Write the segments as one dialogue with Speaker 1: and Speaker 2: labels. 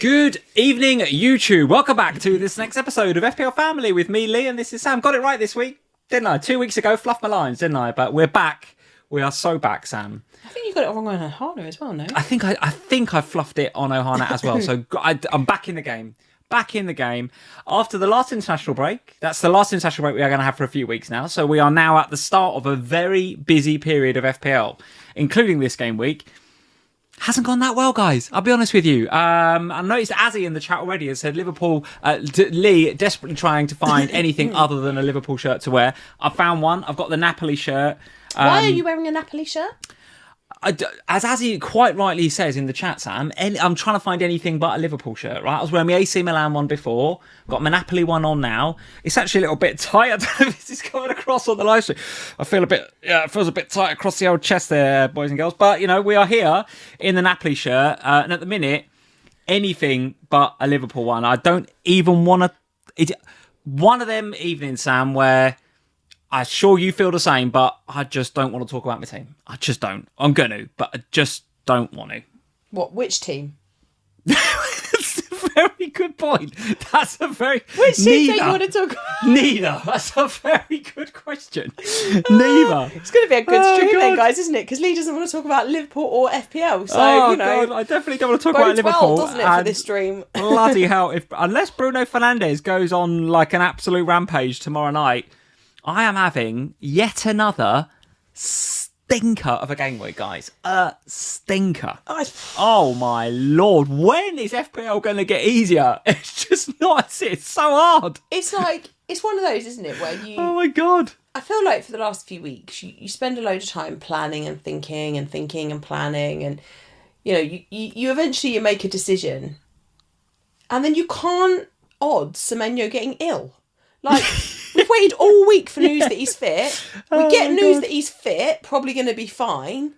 Speaker 1: Good evening, YouTube. Welcome back to this next episode of FPL Family with me, Lee, and this is Sam. Got it right this week, didn't I? 2 weeks ago, fluffed my lines, didn't I? But we're back. We are so back, Sam.
Speaker 2: I think you got it wrong on Ohana as well, no?
Speaker 1: I think I fluffed it on Ohana as well. So I'm back in the game. Back in the game after the last international break. That's the last international break we are going to have for a few weeks now. So we are now at the start of a very busy period of FPL, including this game week. Hasn't gone that well, guys. I'll be honest with you. I noticed Azzy in the chat already has said Liverpool, Lee desperately trying to find anything other than a Liverpool shirt to wear. I found one. I've got the Napoli shirt.
Speaker 2: Why are you wearing a Napoli shirt?
Speaker 1: As Azzy quite rightly says in the chat, Sam, I'm trying to find anything but a Liverpool shirt, right? I was wearing my AC Milan one before, got my Napoli one on now. It's actually a little bit tight. I don't know if this is coming across on the live stream. I feel it feels a bit tight across the old chest there, boys and girls. But, you know, we are here in the Napoli shirt. And at the minute, anything but a Liverpool one. I don't even want to... It's one of them evenings, Sam, where... I'm sure you feel the same, but I just don't want to talk about my team. I just don't. I'm going to, but I just don't want to.
Speaker 2: What? Which team?
Speaker 1: That's a very good point. That's a very...
Speaker 2: Which team do you want to talk about?
Speaker 1: Neither. That's a very good question. Neither.
Speaker 2: It's going to be a good stream then, guys, isn't it? Because Lee doesn't want to talk about Liverpool or FPL. So, you know...
Speaker 1: God, I definitely don't want to talk about Liverpool.
Speaker 2: Well, doesn't it, for this stream?
Speaker 1: Bloody hell. Unless Bruno Fernandes goes on like an absolute rampage tomorrow night... I am having yet another stinker of a game week, guys. A stinker. Oh, my Lord. When is FPL going to get easier? It's just not. It's so hard.
Speaker 2: It's like, it's one of those, isn't it, where you...
Speaker 1: Oh, my God.
Speaker 2: I feel like for the last few weeks, you spend a load of time planning and thinking and thinking and planning. And, you know, you eventually make a decision. And then you can't odds Semenyo getting ill. Like... We've waited all week for news that he's fit. We get news that he's fit, probably going to be fine. And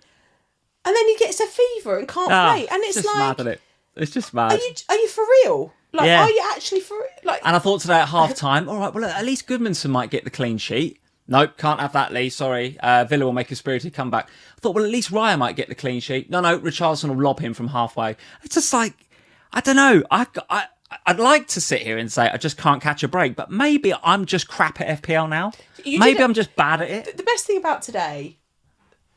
Speaker 2: then he gets a fever and can't play. And it's
Speaker 1: just
Speaker 2: like...
Speaker 1: mad, isn't it? It's just mad.
Speaker 2: Are you for real? Like, are you actually for real? Like,
Speaker 1: and I thought today at half-time, all right, well, at least Goodmanson might get the clean sheet. Nope, can't have that, Lee. Sorry. Villa will make a spirited comeback. I thought, well, at least Raya might get the clean sheet. No, Richarlison will lob him from halfway. It's just like, I don't know. I'd like to sit here and say I just can't catch a break, but maybe I'm just crap at FPL now. Maybe I'm just bad at it.
Speaker 2: The best thing about today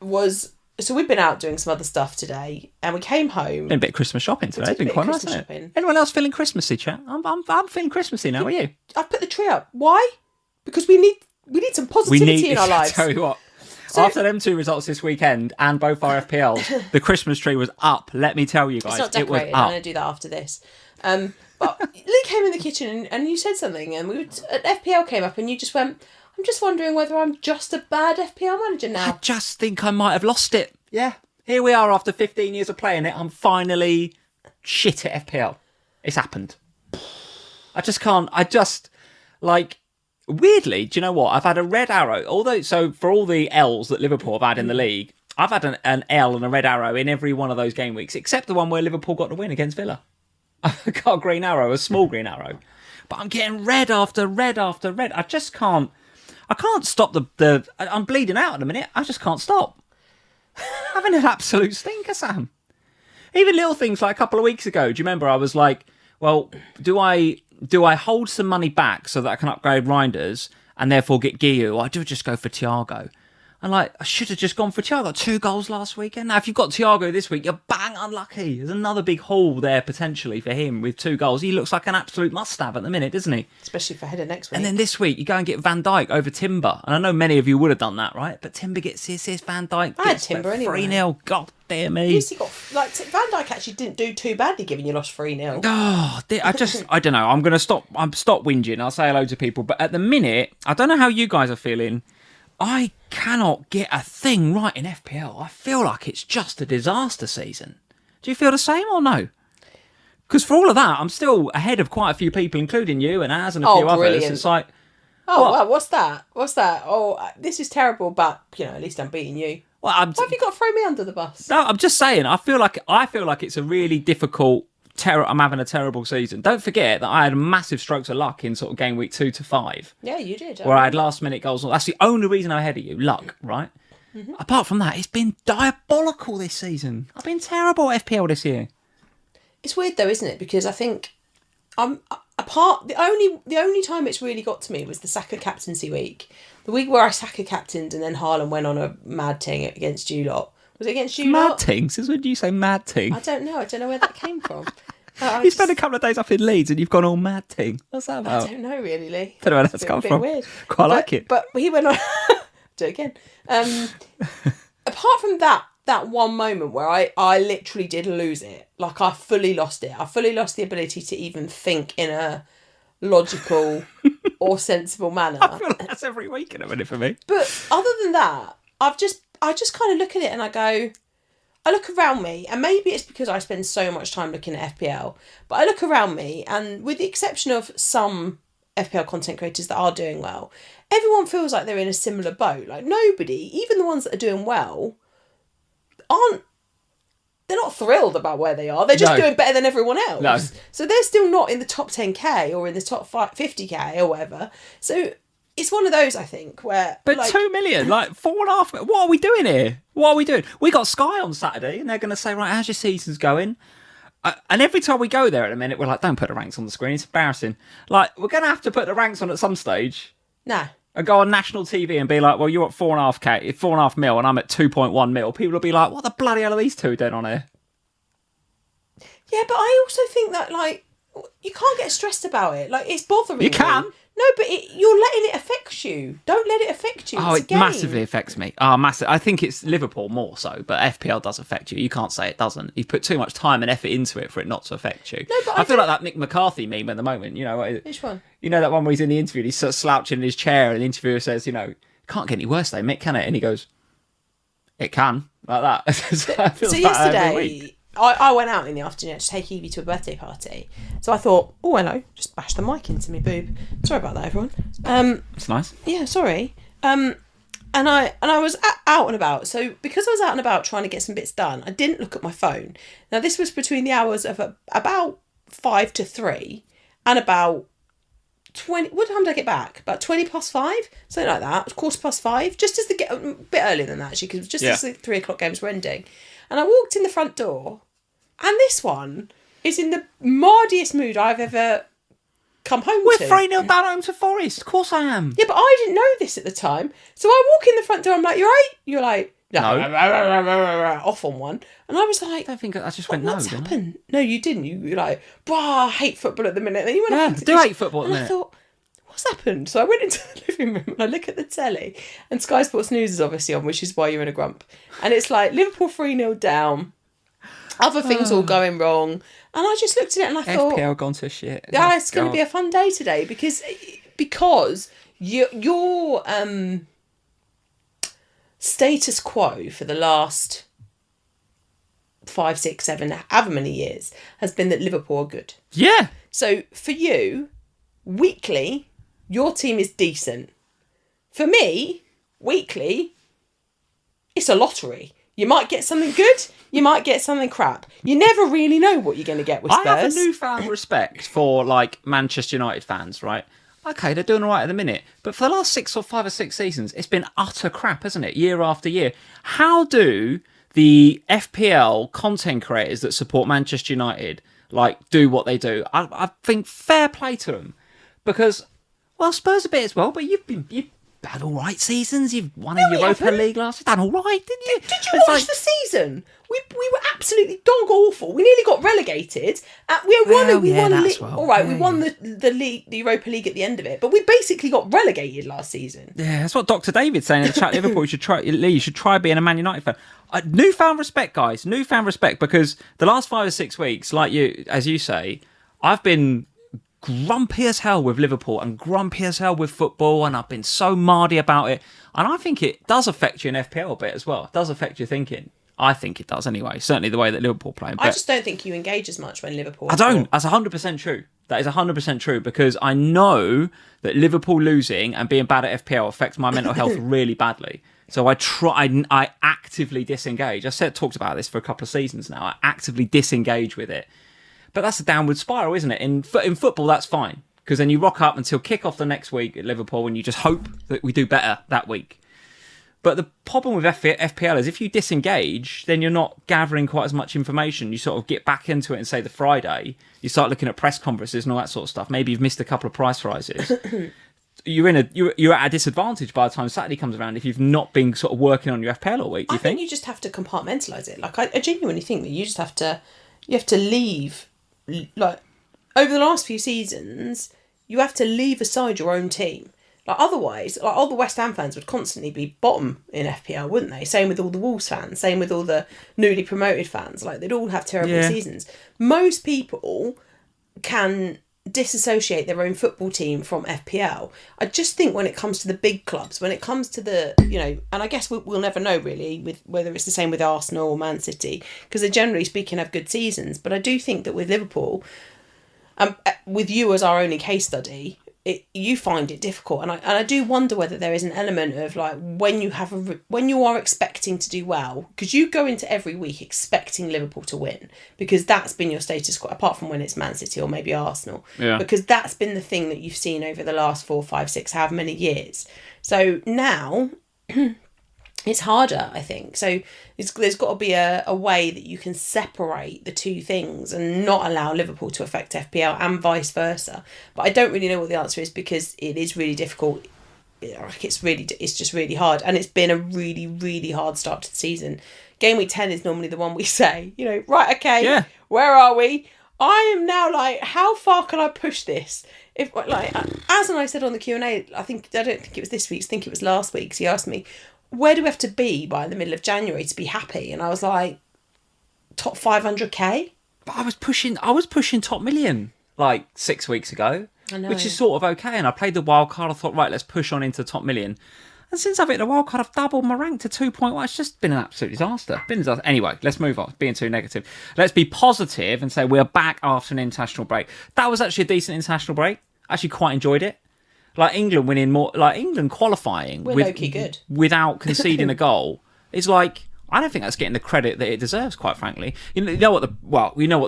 Speaker 2: was... So we've been out doing some other stuff today, and we came home...
Speaker 1: Been a bit of Christmas shopping today. It's been quite nice, hasn't it? Anyone else feeling Christmassy, chat? I'm feeling Christmassy now. Are you?
Speaker 2: I've put the tree up. Why? Because we need some positivity in our lives.
Speaker 1: I tell you what. So, after them two results this weekend and both our FPLs, the Christmas tree was up. Let me tell you guys,
Speaker 2: it's not decorated.
Speaker 1: It was up.
Speaker 2: I'm going to do that after this. But Lee came in the kitchen and you said something, and FPL came up, and you just went, I'm just wondering whether I'm just a bad FPL manager now.
Speaker 1: I just think I might have lost it. Yeah. Here we are after 15 years of playing it. I'm finally shit at FPL. It's happened. I just can't. Weirdly, do you know what? I've had a red arrow. So for all the L's that Liverpool have had in the league, I've had an L and a red arrow in every one of those game weeks, except the one where Liverpool got the win against Villa. I got a green arrow, a small green arrow. But I'm getting red after red after red. I just can't... I can't stop I'm bleeding out in a minute. I just can't stop. Having an absolute stinker, Sam. Even little things like a couple of weeks ago. Do you remember I was like, well, do I hold some money back so that I can upgrade Reinders and therefore get Guiu? Or I do just go for Thiago. And I should have just gone for Thiago. 2 goals last weekend. Now, if you've got Thiago this week, you're bang unlucky. There's another big haul there potentially for him with 2 goals. He looks like an absolute must-have at the minute, doesn't he?
Speaker 2: Especially for header next week.
Speaker 1: And then this week, you go and get Van Dijk over Timber. And I know many of you would have done that, right? But Timber gets his Van Dijk.
Speaker 2: I had Timber anyway.
Speaker 1: 3-0. God dear me.
Speaker 2: At least he got, Van Dijk actually didn't do too badly given you lost 3-0.
Speaker 1: Oh, I don't know. I'm going to stop whinging. I'll say hello to people. But at the minute, I don't know how you guys are feeling. I cannot get a thing right in FPL. I feel like it's just a disaster season. Do you feel the same or no? Because for all of that, I'm still ahead of quite a few people, including you and Az and a few others. It's like,
Speaker 2: wow, what's that? Oh, this is terrible, but at least I'm beating you.
Speaker 1: Well,
Speaker 2: why have you got to throw me under the bus?
Speaker 1: No, I'm just saying. I feel like it's a really difficult. I'm having a terrible season. Don't forget that I had massive strokes of luck in sort of game week 2 to 5.
Speaker 2: Yeah, you did.
Speaker 1: Where I had last minute goals. That's the only reason I'm ahead of you. Luck, right? Mm-hmm. Apart from that, it's been diabolical this season. I've been terrible at FPL this year.
Speaker 2: It's weird though, isn't it? Because I think the only time it's really got to me was the Saka captaincy week. The week where I Saka captained and then Haaland went on a mad ting against you lot. Was it against you
Speaker 1: Mad
Speaker 2: lot?
Speaker 1: ting? Since when do you say mad ting?
Speaker 2: I don't know where that came from.
Speaker 1: You spent a couple of days up in Leeds and you've gone all mad ting. What's that about?
Speaker 2: I don't know really, Lee.
Speaker 1: Don't know where that's come from.
Speaker 2: Weird.
Speaker 1: Quite like it.
Speaker 2: But he went on. Do it again. Apart from that one moment where I literally did lose it, like I fully lost it. I fully lost the ability to even think in a logical or sensible manner.
Speaker 1: I feel like that's every week in a minute for me.
Speaker 2: But other than that, I just kind of look at it and I look around me, and maybe it's because I spend so much time looking at FPL, but I look around me, and with the exception of some FPL content creators that are doing well, everyone feels like they're in a similar boat. Like nobody, even the ones that are doing well, they're not thrilled about where they are. They're just doing better than everyone else.
Speaker 1: No.
Speaker 2: So they're still not in the top 10k or in the top 50k or whatever. So it's one of those, I think, where...
Speaker 1: But like, 2 million, like 4.5... What are we doing here? What are we doing? We got Sky on Saturday and they're going to say, right, how's your season's going? And every time we go there at a minute, we're like, don't put the ranks on the screen. It's embarrassing. Like, we're going to have to put the ranks on at some stage.
Speaker 2: No.
Speaker 1: And go on national TV and be like, well, you're at 4.5 mil and I'm at 2.1 mil. People will be like, what the bloody hell are these two doing on here?
Speaker 2: Yeah, but I also think that, like, you can't get stressed about it. Like, it's bothering you.
Speaker 1: You can.
Speaker 2: No, but you're letting it affect you. Don't let it affect you.
Speaker 1: Oh,
Speaker 2: it's
Speaker 1: it massively affects me. Oh, massive. I think it's Liverpool more so, but FPL does affect you. You can't say it doesn't. You put too much time and effort into it for it not to affect you.
Speaker 2: No, but
Speaker 1: I feel like that Mick McCarthy meme at the moment. You know,
Speaker 2: which one?
Speaker 1: You know that one where he's in the interview and he's sort of slouching in his chair and the interviewer says, you know, can't get any worse though, Mick, can it? And he goes, it can, like that.
Speaker 2: So yesterday, I went out in the afternoon to take Evie to a birthday party. So I thought, oh, hello, just bash the mic into me boob. Sorry about that, everyone.
Speaker 1: It's nice.
Speaker 2: Yeah, sorry. And I was out and about. So because I was out and about trying to get some bits done, I didn't look at my phone. Now, this was between the hours of about 5 to 3 and about 20... What time did I get back? About 20 past 5? Something like that. 5:15. Just as a bit earlier than that, actually, because just as the 3 o'clock games were ending. And I walked in the front door, and this one is in the mardiest mood I've ever come home to.
Speaker 1: We're 3-0 down home to Forest. Of course I am.
Speaker 2: Yeah, but I didn't know this at the time. So I walk in the front door, I'm like, you're right? You're like, no. Off on one. And I was like...
Speaker 1: I don't think I just went, no.
Speaker 2: What's happened? No, you didn't. You were like, I hate football at the minute. And then you went
Speaker 1: I do hate football at the minute.
Speaker 2: I thought, what's happened? So I went into the living room and I look at the telly, and Sky Sports News is obviously on, which is why you're in a grump. And it's like Liverpool 3-0 down, other things all going wrong. And I just looked at it and I thought,
Speaker 1: FPL gone to shit.
Speaker 2: Yeah, it's going to be a fun day today because your status quo for the last 5, 6, 7, however many years has been that Liverpool are good.
Speaker 1: Yeah.
Speaker 2: So for you, weekly, your team is decent. For me, weekly, it's a lottery. You might get something good, you might get something crap. You never really know what you're going to get with Spurs.
Speaker 1: I have a newfound respect for, like, Manchester United fans, right? Okay, they're doing all right at the minute. But for the last 5 or 6 seasons, it's been utter crap, hasn't it? Year after year. How do the FPL content creators that support Manchester United, like, do what they do? I think fair play to them. Because, well, Spurs a bit as well, but you've had all right seasons. You've won a Europa League last year. Done all right, didn't you?
Speaker 2: Did you watch the season? We were absolutely dog awful. We nearly got relegated. We won the league, the Europa League at the end of it, but we basically got relegated last season.
Speaker 1: Yeah, that's what Dr. David's saying in the chat. Liverpool, you should try being a Man United fan. Newfound respect, guys. Newfound respect, because the last 5 or 6 weeks, like you, as you say, I've been grumpy as hell with Liverpool and grumpy as hell with football, and I've been so mardy about it. And I think it does affect you in FPL a bit as well. It does affect your thinking. I think it does anyway. Certainly the way that Liverpool play.
Speaker 2: I just don't think you engage as much when Liverpool...
Speaker 1: I don't. That's 100% true. That is 100% true, because I know that Liverpool losing and being bad at FPL affects my mental health really badly. So I actively disengage. Talked about this for a couple of seasons now. I actively disengage with it. But that's a downward spiral, isn't it? In football, that's fine, because then you rock up until kick off the next week at Liverpool and you just hope that we do better that week. But the problem with FPL is if you disengage, then you're not gathering quite as much information. You sort of get back into it and say the Friday, you start looking at press conferences and all that sort of stuff. Maybe you've missed a couple of price rises. You're at a disadvantage by the time Saturday comes around if you've not been sort of working on your FPL all week. Do you think?
Speaker 2: You just have to compartmentalize it. Like I genuinely think that you have to leave, like over the last few seasons, you have to leave aside your own team. Like otherwise, like all the West Ham fans would constantly be bottom in FPL, wouldn't they? Same with all the Wolves fans, same with all the newly promoted fans. Like they'd all have terrible seasons. Most people can disassociate their own football team from FPL. I just think when it comes to the big clubs, when it comes to the, and I guess we'll never know really with whether it's the same with Arsenal or Man City, because they generally speaking have good seasons. But I do think that with Liverpool, with you as our only case study, you find it difficult, and I do wonder whether there is an element of like when you are expecting to do well, because you go into every week expecting Liverpool to win, because that's been your status quo, apart from when it's Man City or maybe Arsenal, because that's been the thing that you've seen over the last 4, 5, 6, however many years. So now it's harder, I think. So there's got to be a way that you can separate the two things and not allow Liverpool to affect FPL and vice versa. But I don't really know what the answer is, because it is really difficult. It's just really hard, and it's been a really, really hard start to the season. Game week 10 is normally the one we say, right, okay, where are we? I am now like, how far can I push this? If like, as I said on the Q&A, I don't think it was this week's, I think it was last week's. He asked me, where do we have to be by the middle of January to be happy? And I was like, top 500k.
Speaker 1: But I was pushing top million like 6 weeks ago, which is sort of okay. And I played the wild card. I thought, right, let's push on into top million. And since I've hit the wild card, I've doubled my rank to 2.1. It's just been an absolute disaster. Anyway, let's move on. Being too negative. Let's be positive and say we're back after an international break. That was actually a decent international break. I actually quite enjoyed it. Like England winning more, like England qualifying
Speaker 2: low-key good
Speaker 1: without conceding a goal is like, I don't think that's getting the credit that it deserves, quite frankly. We all know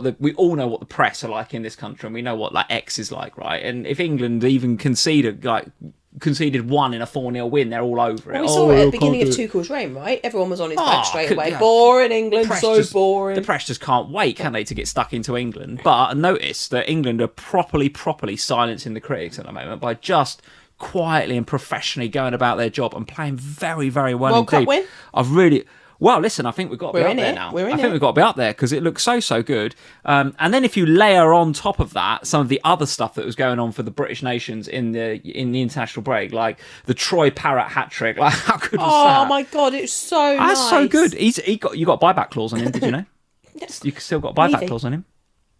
Speaker 1: what the press are like in this country, and we know what like X is like, right? And if England even conceded one in a 4-0 win, they're all over it.
Speaker 2: We saw it at the beginning of Tuchel's reign, right? Everyone was on his back straight away. Yeah. Boring England, boring.
Speaker 1: The press just can't wait, can they, to get stuck into England? But notice that England are properly silencing the critics at the moment by just quietly and professionally going about their job and playing very, very well
Speaker 2: indeed. World Cup win?
Speaker 1: Well, listen, I think we've got to be up there now. I think we've got to be up there because it looks so good. And then if you layer on top of that some of the other stuff that was going on for the British nations in the international break, like the Troy Parrott hat-trick, like how good was that?
Speaker 2: Oh my God, it's so nice.
Speaker 1: That's so good. You got a buyback clause on him, did you know?
Speaker 2: Yes.
Speaker 1: You still got a buyback clause on him.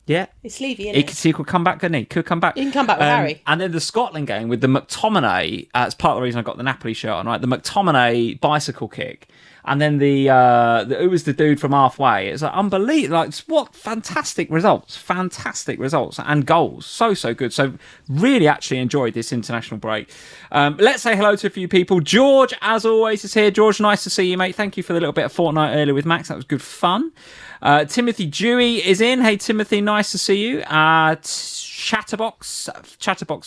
Speaker 1: Yeah.
Speaker 2: It's Levy, isn't it?
Speaker 1: He could come back, couldn't he? Could come back.
Speaker 2: He can come back with Harry.
Speaker 1: And then the Scotland game with the McTominay, that's part of the reason I got the Napoli shirt on, right? The McTominay bicycle kick. And then who was the dude from halfway? It's like unbelievable. Like, what fantastic results and goals. So good. So really actually enjoyed this international break. Let's say hello to a few people. George, as always, is here. George, nice to see you, mate. Thank you for the little bit of Fortnite earlier with Max. That was good fun. Timothy Dewey is in. Hey, Timothy, nice to see you. Chatterbox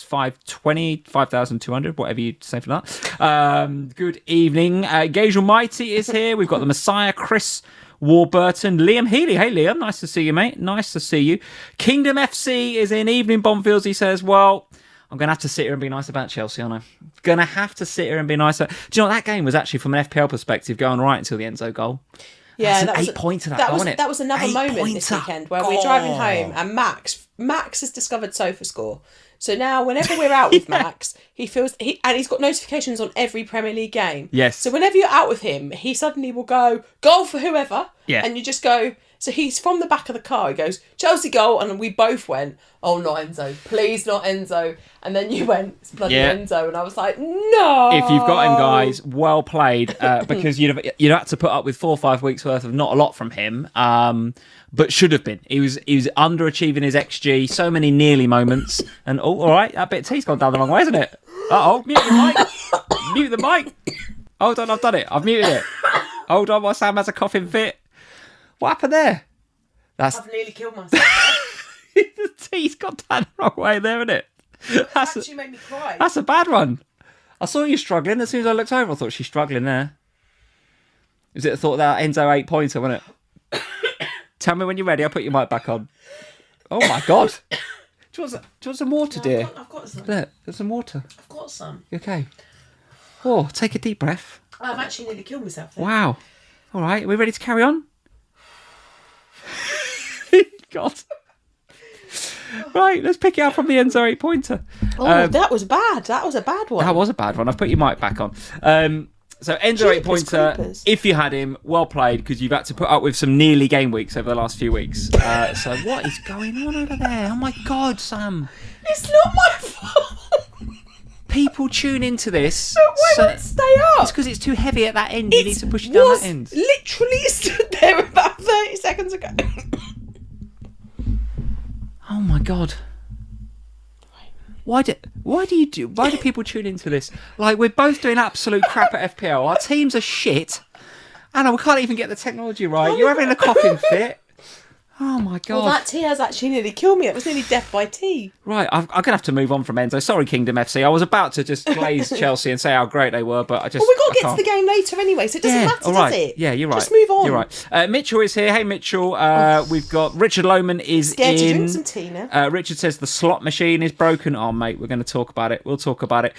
Speaker 1: 520, 5,200, whatever you say for that. Good evening. Gage Almighty is here. We've got the Messiah, Chris Warburton, Liam Healy. Hey, Liam, nice to see you, mate. Nice to see you. Kingdom FC is in. Evening, Bonfields. He says, well, I'm going to have to sit here and be nice about Chelsea, aren't I? Going to have to sit here and be nice. Do you know what? That game was actually, from an FPL perspective, going right until the Enzo goal.
Speaker 2: Yeah,
Speaker 1: that was 8-pointer that goal, wasn't it?
Speaker 2: That was another moment this weekend where we're driving home and Max has discovered SofaScore. So now whenever we're out with Max, he's got notifications on every Premier League game.
Speaker 1: Yes.
Speaker 2: So whenever you're out with him, he suddenly will go, goal for whoever.
Speaker 1: Yeah.
Speaker 2: And you just go, so he's from the back of the car, he goes, Chelsea goal, and we both went, oh, not Enzo, please not Enzo. And then you went, it's bloody Enzo, and I was like, no.
Speaker 1: If you've got him, guys, well played, because you'd had to put up with 4 or 5 weeks worth of not a lot from him, but should have been. He was underachieving his XG, so many nearly moments, and all right, that bit of tea's gone down the wrong way, isn't it? Mute your mic. Mute the mic. Hold on, I've done it. I've muted it. Hold on, while Sam has a coughing fit. What happened there?
Speaker 2: I've nearly killed myself.
Speaker 1: The tea's gone down the wrong way there, isn't it?
Speaker 2: Actually made me cry.
Speaker 1: That's a bad one. I saw you struggling. As soon as I looked over, I thought she's struggling there. Is it the thought that Enzo 8-pointer, wasn't it? Tell me when you're ready. I'll put your mic back on. Oh my God. Do you want some water, dear?
Speaker 2: I've got some.
Speaker 1: Look, there's some water.
Speaker 2: I've got some.
Speaker 1: You okay? Oh, take a deep breath.
Speaker 2: I've actually nearly killed myself there.
Speaker 1: Wow. All right, are we ready to carry on? God. Right, let's pick it up from the Enzo 8-pointer.
Speaker 2: Oh, that was bad. That was a bad one.
Speaker 1: That was a bad one. I've put your mic back on. So Enzo 8-pointer, if you had him, well played, because you've had to put up with some nearly game weeks over the last few weeks. So what is going on over there? Oh my God, Sam.
Speaker 2: It's not my fault.
Speaker 1: People tune into this.
Speaker 2: But why would it stay up?
Speaker 1: It's because it's too heavy at that end. You need to push it down that end.
Speaker 2: Literally stood there about 30 seconds ago.
Speaker 1: Oh my God. Why do people tune into this? Like, we're both doing absolute crap at FPL. Our teams are shit. Anna, we can't even get the technology right. You're having a coughing fit. Oh my God.
Speaker 2: Well, that tea has actually nearly killed me. It was nearly death by tea.
Speaker 1: Right, I'm going to have to move on from Enzo. Sorry, Kingdom FC. I was about to just glaze Chelsea and say how great they were, but I just...
Speaker 2: Well, we've got to get to the game later anyway, so it doesn't matter, does it?
Speaker 1: Yeah, you're right.
Speaker 2: Just move on.
Speaker 1: You're right. Mitchell is here. Hey, Mitchell. We've got Richard Lohman is
Speaker 2: Scared
Speaker 1: in.
Speaker 2: to drink some tea now.
Speaker 1: Richard says the slot machine is broken. Oh, mate, we're going to talk about it. We'll talk about it.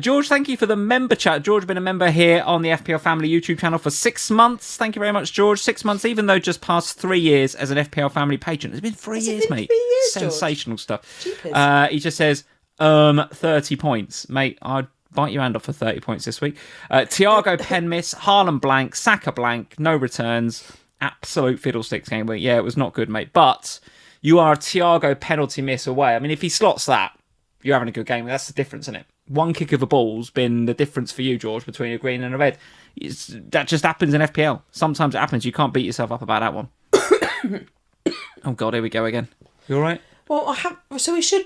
Speaker 1: George, thank you for the member chat. George has been a member here on the FPL Family YouTube channel for 6 months. Thank you very much, George. 6 months, even though just past 3 years as an FPL Family patron. It's been 3 years, mate.
Speaker 2: 3 years,
Speaker 1: Sensational
Speaker 2: George.
Speaker 1: stuff. He just says 30 points. Mate, I'd bite your hand off for 30 points this week. Thiago pen miss, Haaland blank, Saka blank, no returns. Absolute fiddlesticks game week. Yeah, it was not good, mate. But you are a Thiago penalty miss away. I mean, if he slots that, you're having a good game. That's the difference, isn't it? One kick of a ball's been the difference for you, George, between a green and a red. That just happens in FPL. Sometimes it happens. You can't beat yourself up about that one. Oh, God, here we go again. You all right?
Speaker 2: Well, so we should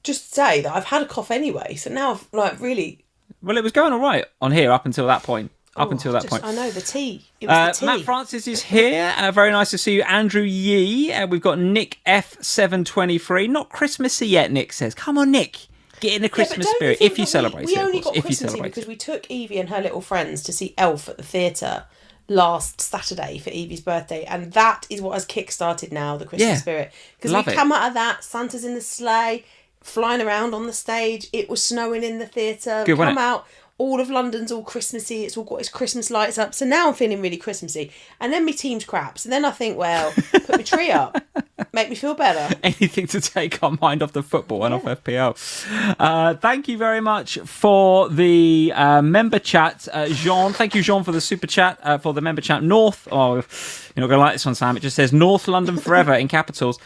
Speaker 2: just say that I've had a cough anyway, so now I've really...
Speaker 1: Well, it was going all right on here up until that point. I
Speaker 2: know, the tea. It was the tea.
Speaker 1: Matt Francis is here. Very nice to see you. Andrew Yee. We've got Nick F723. Not Christmassy yet, Nick says. Come on, Nick. Get in the Christmas spirit. If you celebrate it,
Speaker 2: we only got Christmassy because we took Evie and her little friends to see Elf at the theatre last Saturday for Evie's birthday, and that is what has kick-started now the Christmas spirit, because we come out of that, Santa's in the sleigh, flying around on the stage, it was snowing in the theatre, we come out, all of London's all Christmassy, it's all got its Christmas lights up, so now I'm feeling really Christmassy, and then my team's craps, and then I think, well, put my tree up, make me feel better.
Speaker 1: Anything to take our mind off the football and off FPL. Thank you very much for the member chat, Jean. Thank you, Jean, for the super chat, for the member chat. North, you're not going to like this one, Sam. It just says North London forever in capitals.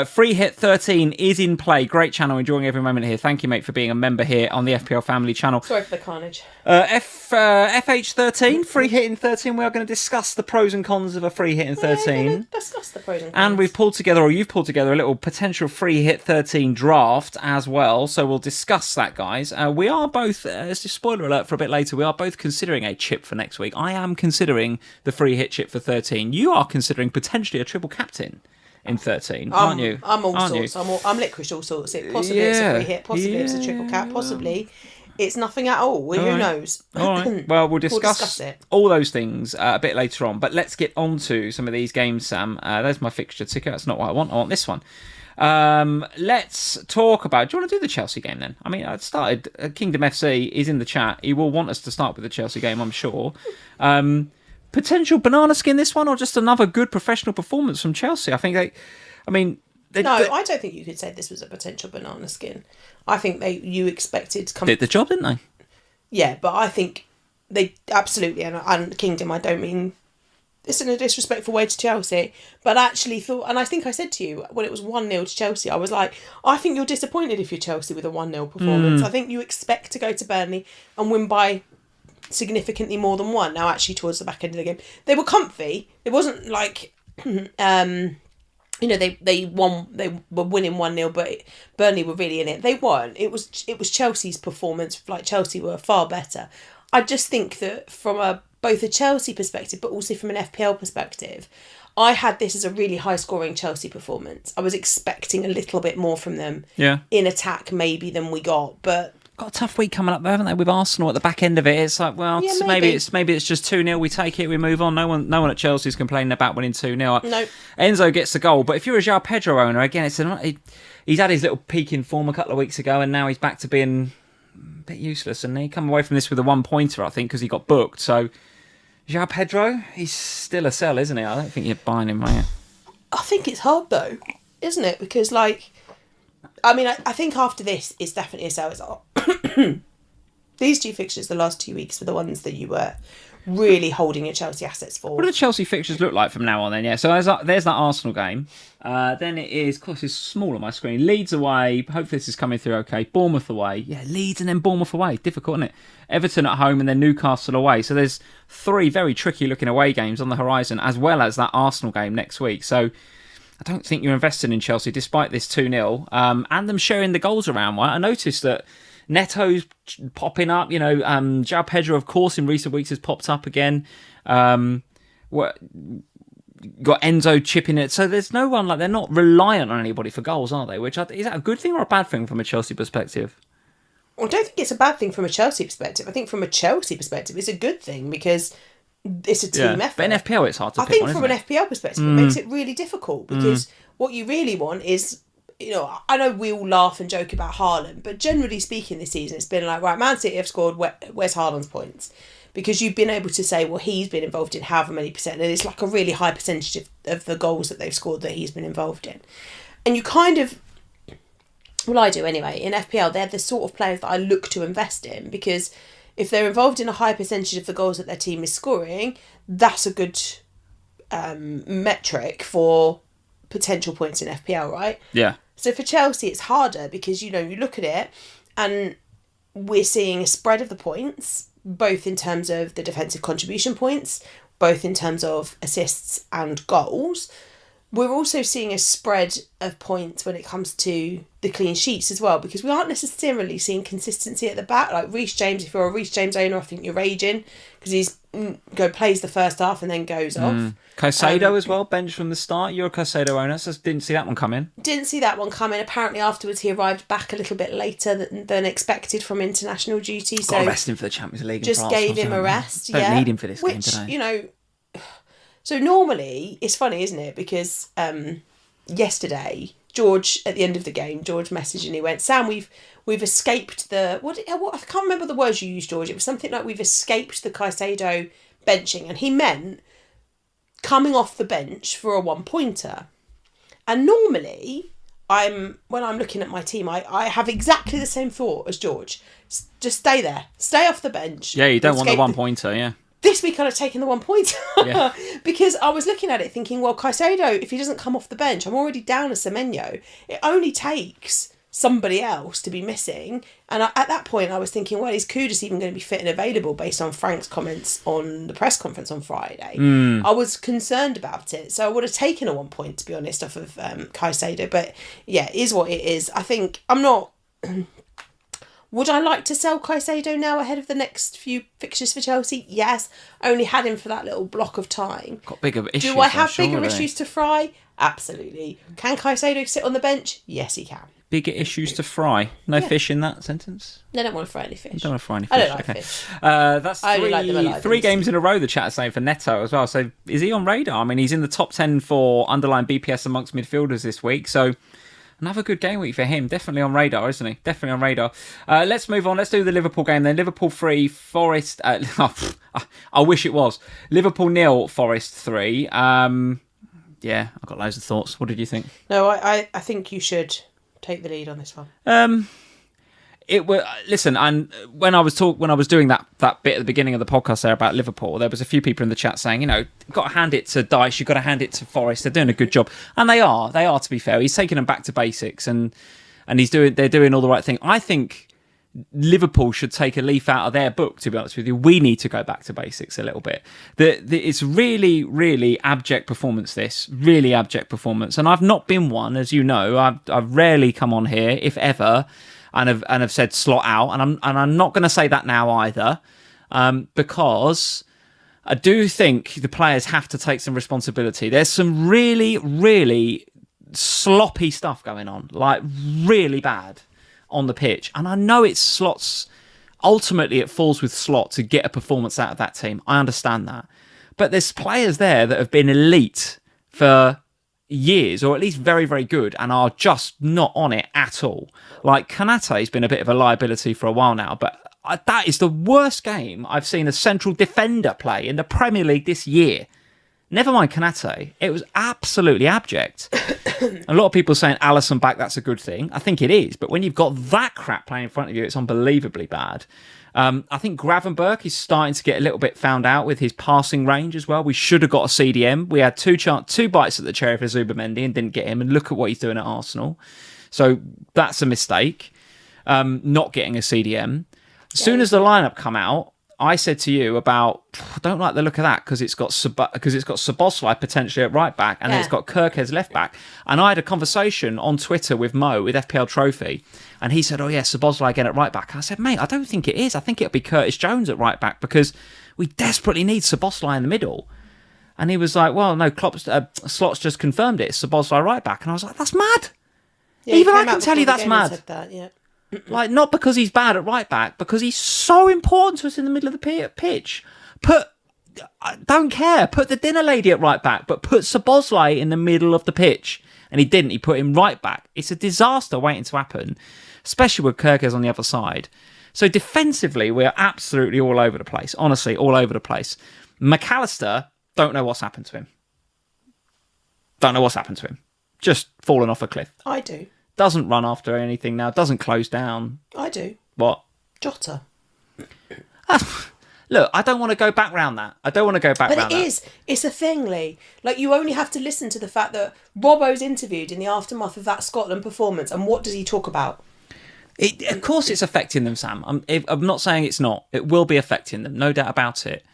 Speaker 1: Free Hit 13 is in play. Great channel, enjoying every moment here. Thank you, mate, for being a member here on the FPL Family channel.
Speaker 2: Sorry for the carnage.
Speaker 1: FH13, free hit in 13. We are going to discuss the pros and cons of a free hit in 13.
Speaker 2: Yeah, discuss the pros and cons.
Speaker 1: And we've pulled together, or you've pulled together, a little potential free hit 13 draft as well. So we'll discuss that, guys. We are both, as a spoiler alert for a bit later, we are both considering a chip for next week. I am considering the free hit chip for 13. You are considering potentially a triple captain in 13, aren't you?
Speaker 2: I'm all sorts. I'm licorice all sorts. Possibly it's a free hit, possibly it's a triple cap, possibly it's nothing at all. Who knows?
Speaker 1: All right. Well, we'll discuss all those things a bit later on. But let's get on to some of these games, Sam. There's my fixture ticker. That's not what I want. I want this one. Let's talk about... Do you want to do the Chelsea game then? I mean, I started... Kingdom FC is in the chat. He will want us to start with the Chelsea game, I'm sure. Potential banana skin this one, or just another good professional performance from Chelsea? I think they... I mean...
Speaker 2: I don't think you could say this was a potential banana skin. I think you expected to come...
Speaker 1: Did the job, didn't they?
Speaker 2: Yeah, but I think they absolutely, and Kingdom, I don't mean this in a disrespectful way to Chelsea, but actually thought, and I think I said to you, when it was 1-0 to Chelsea, I was like, I think you're disappointed if you're Chelsea with a 1-0 performance. I think you expect to go to Burnley and win by significantly more than one. Now, actually, towards the back end of the game, they were comfy. It wasn't like... they won. They were winning 1-0, but Burnley were really in it. They weren't. It was Chelsea's performance. Like, Chelsea were far better. I just think that from both a Chelsea perspective, but also from an FPL perspective, I had this as a really high scoring Chelsea performance. I was expecting a little bit more from them in attack maybe than we got, but
Speaker 1: got a tough week coming up, though, haven't they? With Arsenal at the back end of it, it's like, well,
Speaker 2: Yeah,
Speaker 1: maybe it's just 2-0. We take it, we move on. No one at Chelsea's complaining about winning 2-0.
Speaker 2: No.
Speaker 1: Enzo gets the goal, but if you're a João Pedro owner, again, he's had his little peak in form a couple of weeks ago, and now he's back to being a bit useless. And he come away from this with a 1-pointer, I think, because he got booked. So João Pedro, he's still a sell, isn't he? I don't think you're buying him, are you?
Speaker 2: I think it's hard though, isn't it? Because I think after this, it's definitely a sell. These 2 fixtures, the last 2 weeks, were the ones that you were really holding your Chelsea assets for.
Speaker 1: What do the Chelsea fixtures look like from now on then? Yeah, so there's that Arsenal game. Then it is, of course, it's small on my screen. Leeds away. Hopefully this is coming through okay. Bournemouth away. Yeah, Leeds and then Bournemouth away. Difficult, isn't it? Everton at home and then Newcastle away. So there's 3 very tricky looking away games on the horizon, as well as that Arsenal game next week. So I don't think you're investing in Chelsea despite this 2-0 and them sharing the goals around. Right? I noticed that Neto's popping up. João Pedro, of course, in recent weeks has popped up again. Got Enzo chipping it. So there's no one, they're not reliant on anybody for goals, are they? Is that a good thing or a bad thing from a Chelsea perspective?
Speaker 2: Well, I don't think it's a bad thing from a Chelsea perspective. I think from a Chelsea perspective, it's a good thing because it's a team effort.
Speaker 1: But in FPL, it's hard to pick
Speaker 2: I think
Speaker 1: one,
Speaker 2: from an FPL perspective, it makes it really difficult because what you really want is, I know we all laugh and joke about Haaland, but generally speaking this season, it's been like, right, Man City have scored, where's Haaland's points? Because you've been able to say, well, he's been involved in however many percent, and it's like a really high percentage of the goals that they've scored that he's been involved in. And you kind of, well, I do anyway, in FPL, they're the sort of players that I look to invest in because if they're involved in a high percentage of the goals that their team is scoring, that's a good metric for potential points in FPL, right?
Speaker 1: Yeah.
Speaker 2: So for Chelsea, it's harder because, you look at it and we're seeing a spread of the points, both in terms of the defensive contribution points, both in terms of assists and goals. We're also seeing a spread of points when it comes to the clean sheets as well, because we aren't necessarily seeing consistency at the back. Like Reece James, if you're a Reece James owner, I think you're raging because he's plays the first half and then goes off.
Speaker 1: Caicedo as well, bench from the start. You're a Caicedo owner, so didn't see that one coming.
Speaker 2: Didn't see that one coming. Apparently afterwards he arrived back a little bit later than expected from international duty. So
Speaker 1: got to rest him for the Champions League.
Speaker 2: Just gave him a rest.
Speaker 1: Don't need him for this game today.
Speaker 2: So normally, it's funny, isn't it? Because yesterday, George, at the end of the game, George messaged and he went, Sam, we've escaped the... What I can't remember the words you used, George. It was something like we've escaped the Caicedo benching. And he meant coming off the bench for a 1-pointer. And normally, when I'm looking at my team, I have exactly the same thought as George. Just stay there. Stay off the bench.
Speaker 1: Yeah, you don't want the 1-pointer, yeah.
Speaker 2: This week I'd have taken the 1-pointer because I was looking at it thinking, well, Caicedo, if he doesn't come off the bench, I'm already down a Semenyo. It only takes somebody else to be missing. And at that point, I was thinking, well, is Kudus even going to be fit and available based on Frank's comments on the press conference on Friday? I was concerned about it. So I would have taken a 1 point, to be honest, off of Caicedo. But yeah, it is what it is. I think I'm not... Would I like to sell Caicedo now ahead of the next few fixtures for Chelsea? Yes. Only had him for that little block of time.
Speaker 1: Got bigger issues.
Speaker 2: Do I have bigger issues to fry? Absolutely. Can Caicedo sit on the bench? Yes, he can.
Speaker 1: Bigger issues to fry. No fish in that sentence?
Speaker 2: I don't want to fry any fish.
Speaker 1: I don't want to fry any fish.
Speaker 2: I don't like fish.
Speaker 1: That's
Speaker 2: I only like them alive.
Speaker 1: three games in a row the chat is saying for Neto as well. So is he on radar? I mean, he's in the top 10 for underlying BPS amongst midfielders this week. So... another good game week for him. Definitely on radar, isn't he? Definitely on radar. Let's move on. Let's do the Liverpool game then. Liverpool 3, Forest... I wish it was. Liverpool 0, Forest 3. Yeah, I've got loads of thoughts. What did you think?
Speaker 2: No, I think you should take the lead on this one.
Speaker 1: Listen, and when I was doing that bit at the beginning of the podcast there about Liverpool, there was a few people in the chat saying, you've got to hand it to Dyche, you've got to hand it to Forest. They're doing a good job, and they are. To be fair, he's taking them back to basics, and they're doing all the right thing. I think Liverpool should take a leaf out of their book. To be honest with you, we need to go back to basics a little bit. It's really, really abject performance. This really abject performance, and I've not been one, as you know. I've rarely come on here, if ever. And have said slot out, and I'm not going to say that now either, because I do think the players have to take some responsibility. There's some really, really sloppy stuff going on, like really bad. on the pitch. And I know it's Slot's... Ultimately, it falls with Slot to get a performance out of that team. I understand that. But there's players there that have been elite for years, or at least very, very good, and are just not on it at all. Like, Konate's been a bit of a liability for a while now, but that is the worst game I've seen a central defender play in the Premier League this year. Never mind Konate. It was absolutely abject. A lot of people saying Alisson back, that's a good thing. I think it is, but when you've got that crap playing in front of you, it's unbelievably bad. I think Gravenberch is starting to get a little bit found out with his passing range as well. We should have got a CDM. We had two bites at the cherry for Zubimendi and didn't get him, and look at what he's doing at Arsenal. So that's a mistake, not getting a CDM. As soon as the lineup come out, I said to you about, I don't like the look of that because it's got Szoboszlai potentially at right back, and then it's got Kirkes left back. And I had a conversation on Twitter with Mo with FPL Trophy, and he said, "Oh yeah, Szoboszlai again at right back." And I said, "Mate, I don't think it is. I think it'll be Curtis Jones at right back because we desperately need Szoboszlai in the middle." And he was like, "Well, no, Slot's just confirmed it. It's Szoboszlai right back." And I was like, "That's mad." Yeah, even I can tell you that's mad. Like, not because he's bad at right back, because he's so important to us in the middle of the pitch. I don't care. Put the dinner lady at right back, but put Szoboszlai in the middle of the pitch. And he didn't. He put him right back. It's a disaster waiting to happen, especially with Kirkes on the other side. So defensively, we're absolutely all over the place. Honestly, all over the place. McAllister, don't know what's happened to him. Don't know what's happened to him. Just fallen off a cliff.
Speaker 2: I do.
Speaker 1: Doesn't run after anything now. Doesn't close down.
Speaker 2: I do.
Speaker 1: What?
Speaker 2: Jota.
Speaker 1: Look, I don't want to go back round that. But it
Speaker 2: is. It's a thing, Lee. Like, you only have to listen to the fact that Robbo's interviewed in the aftermath of that Scotland performance, and what does he talk about?
Speaker 1: Of course it's affecting them, Sam. I'm not saying it's not. It will be affecting them, no doubt about it.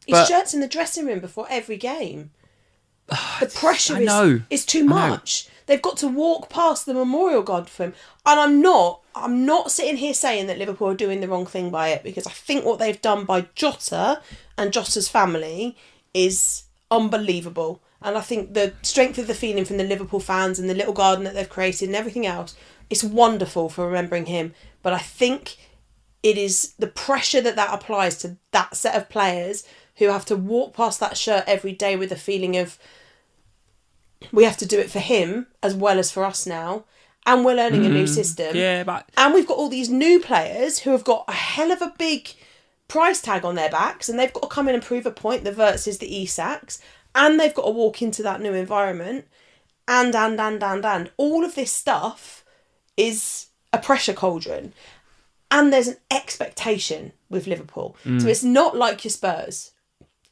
Speaker 2: His shirt's in the dressing room before every game. The pressure is too much. They've got to walk past the memorial god for him. And I'm not sitting here saying that Liverpool are doing the wrong thing by it, because I think what they've done by Jota and Jota's family is unbelievable. And I think the strength of the feeling from the Liverpool fans and the little garden that they've created and everything else, it's wonderful for remembering him. But I think it is the pressure that applies to that set of players who have to walk past that shirt every day with a feeling of, we have to do it for him as well as for us now. And we're learning a new system. And we've got all these new players who have got a hell of a big price tag on their backs, and they've got to come in and prove a point, the Wirtzes, the Isaks, and they've got to walk into that new environment. And. All of this stuff is a pressure cauldron. And there's an expectation with Liverpool. So it's not like your Spurs.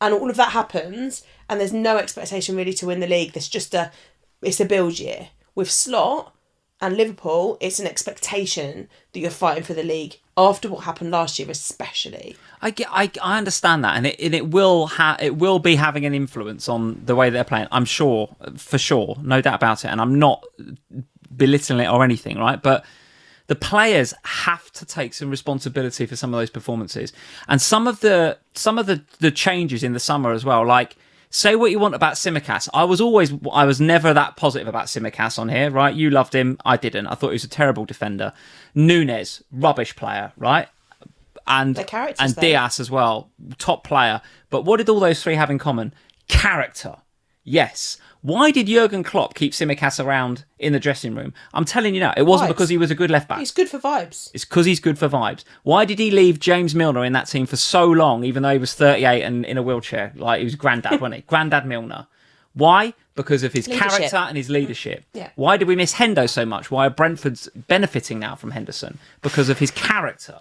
Speaker 2: And all of that happens, and there's no expectation really to win the league. It's a build year. With Slot and Liverpool, it's an expectation that you're fighting for the league after what happened last year, especially.
Speaker 1: I understand that, and it will be having an influence on the way they're playing. I'm sure, for sure, no doubt about it. And I'm not belittling it or anything, right? But the players have to take some responsibility for some of those performances, and some of the changes in the summer as well. Like, say what you want about Tsimikas. I was never that positive about Tsimikas on here, right? You loved him, I didn't. I thought he was a terrible defender. Nunes, rubbish player, right? And Diaz as well, top player. But what did all those three have in common? Character. Yes. Why did Jurgen Klopp keep Tsimikas around in the dressing room? I'm telling you now, it wasn't because he was a good left back.
Speaker 2: He's good for vibes.
Speaker 1: It's because he's good for vibes. Why did he leave James Milner in that team for so long, even though he was 38 and in a wheelchair? Like, he was granddad, wasn't he? Granddad Milner. Why? Because of his character and his leadership.
Speaker 2: Yeah.
Speaker 1: Why did we miss Hendo so much? Why are Brentford's benefiting now from Henderson? Because of his character.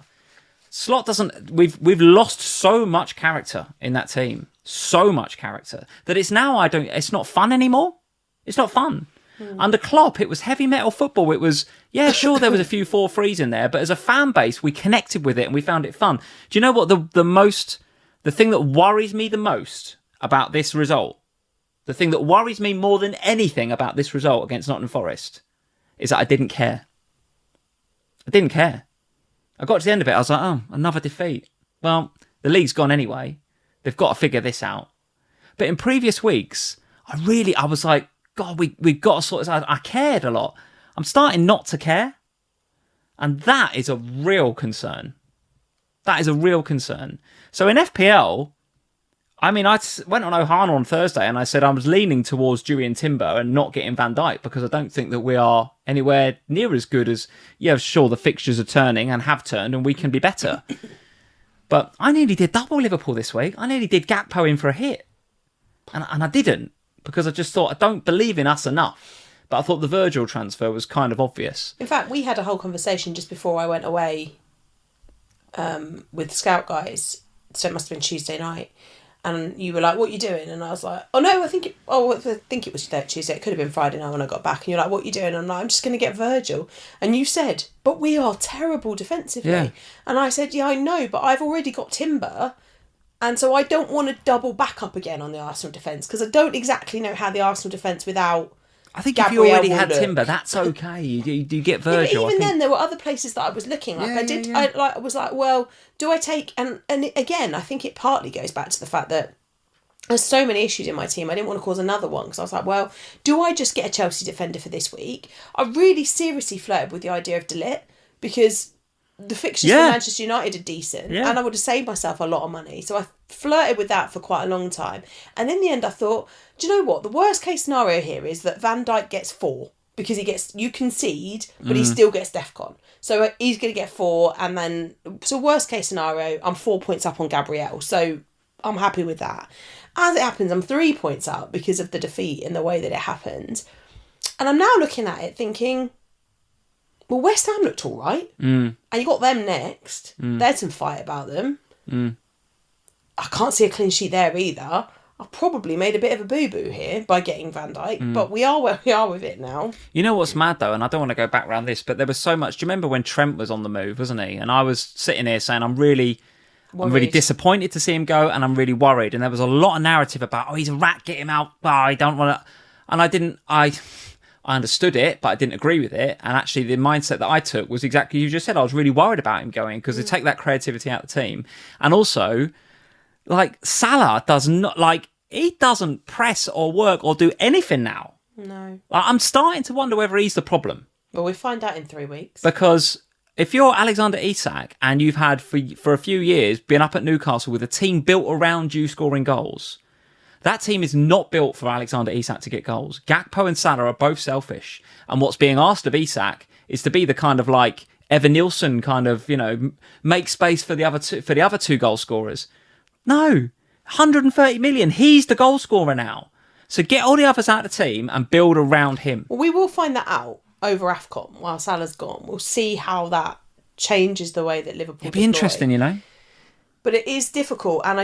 Speaker 1: Slot doesn't... We've lost so much character in that team. So much character that it's not fun anymore. It's not fun. Under Klopp, it was heavy metal football. It was, yeah, sure, there was a few 4-3s in there, but as a fan base, we connected with it and we found it fun. Do you know what the thing that worries me the most about this result, the thing that worries me more than anything about this result against Nottingham Forest, is that I didn't care. I didn't care. I got to the end of it, I was like, oh, another defeat. Well, the league's gone anyway. They've got to figure this out. But in previous weeks, I was like, God, we've got to sort this out. I cared a lot. I'm starting not to care. And that is a real concern. That is a real concern. So in FPL, I mean, I went on Ohana on Thursday and I said I was leaning towards Dewey and Timber and not getting Van Dijk because I don't think that we are anywhere near as good as, yeah, sure, the fixtures are turning and have turned and we can be better. But I nearly did double Liverpool this week. I nearly did Gakpo in for a hit. And I didn't because I just thought I don't believe in us enough. But I thought the Virgil transfer was kind of obvious.
Speaker 2: In fact, we had a whole conversation just before I went away with the Scout guys. So it must have been Tuesday night. And you were like, what are you doing? And I was like, oh no, I think it was Tuesday. It could have been Friday night when I got back. And you're like, what are you doing? And I'm like, I'm just going to get Virgil. And you said, but we are terrible defensively. Yeah. And I said, yeah, I know, but I've already got Timber. And so I don't want to double back up again on the Arsenal defence because I don't exactly know how the Arsenal defence without
Speaker 1: I think
Speaker 2: Gabriel
Speaker 1: if you already had Timber, that's okay. You get Virgil.
Speaker 2: Yeah, but even then, there were other places that I was looking. Like I was like, well, do I take? And again, I think it partly goes back to the fact that there's so many issues in my team. I didn't want to cause another one because I was like, well, do I just get a Chelsea defender for this week? I really seriously flirted with the idea of De Ligt because the fixtures for Manchester United are decent and I would have saved myself a lot of money. So I flirted with that for quite a long time. And in the end, I thought, do you know what? The worst case scenario here is that Van Dijk gets 4 because you concede, but he still gets DEFCON. So he's going to get 4 and then, so worst case scenario, I'm 4 points up on Gabriel. So I'm happy with that. As it happens, I'm 3 points up because of the defeat and the way that it happened. And I'm now looking at it thinking, well, West Ham looked all right. And you got them next. There's some fight about them. I can't see a clean sheet there either. I've probably made a bit of a boo-boo here by getting Van Dijk, but we are where we are with it now.
Speaker 1: You know what's mad, though, and I don't want to go back around this, but there was so much... Do you remember when Trent was on the move, wasn't he? And I was sitting here saying, I'm really disappointed to see him go, and I'm really worried. And there was a lot of narrative about, oh, he's a rat, get him out. Oh, I don't want to... And I understood it, but I didn't agree with it. And actually, the mindset that I took was exactly you just said. I was really worried about him going because they take that creativity out of the team. And also, like, Salah does not, like, he doesn't press or work or do anything now.
Speaker 2: No.
Speaker 1: Like, I'm starting to wonder whether he's the problem.
Speaker 2: Well, we'll find out in 3 weeks.
Speaker 1: Because if you're Alexander Isak and you've had for a few years been up at Newcastle with a team built around you scoring goals, that team is not built for Alexander Isak to get goals. Gakpo and Salah are both selfish. And what's being asked of Isak is to be the kind of like Evan Nielsen kind of, make space for the other two goal scorers. No, 130 million. He's the goal scorer now. So get all the others out of the team and build around him.
Speaker 2: Well, we will find that out over AFCON while Salah's gone. We'll see how that changes the way that Liverpool
Speaker 1: It'd be interesting,
Speaker 2: But it is difficult. And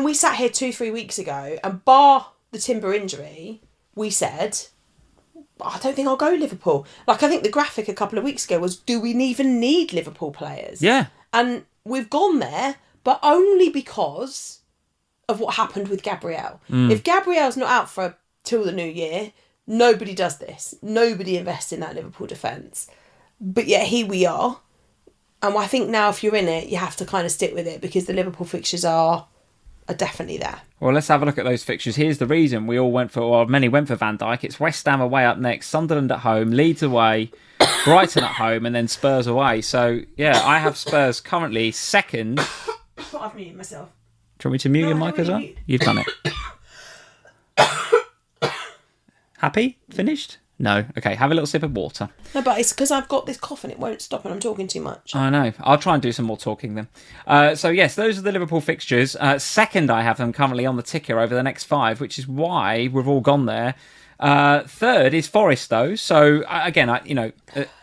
Speaker 2: we sat here 2-3 weeks ago and bar the Timber injury, we said, I don't think I'll go Liverpool. Like, I think the graphic a couple of weeks ago was, do we even need Liverpool players?
Speaker 1: Yeah.
Speaker 2: And we've gone there, but only because of what happened with Gabriel. If Gabriel's not out till the new year, nobody does this. Nobody invests in that Liverpool defence. But yet here we are. And I think now if you're in it, you have to kind of stick with it because the Liverpool fixtures are definitely there.
Speaker 1: Well, let's have a look at those fixtures. Here's the reason many went for Van Dijk. It's West Ham away up next, Sunderland at home, Leeds away, Brighton at home, and then Spurs away. So, yeah, I have Spurs currently second.
Speaker 2: I've muted myself.
Speaker 1: Do you want me to mute your mic as well? You've done it. Happy? Finished? No. Okay, have a little sip of water.
Speaker 2: No, but it's because I've got this cough and it won't stop and I'm talking too much.
Speaker 1: I know. I'll try and do some more talking then. So, yes, those are the Liverpool fixtures. Second, I have them currently on the ticker over the next 5, which is why we've all gone there. Third is Forest, though. So, again,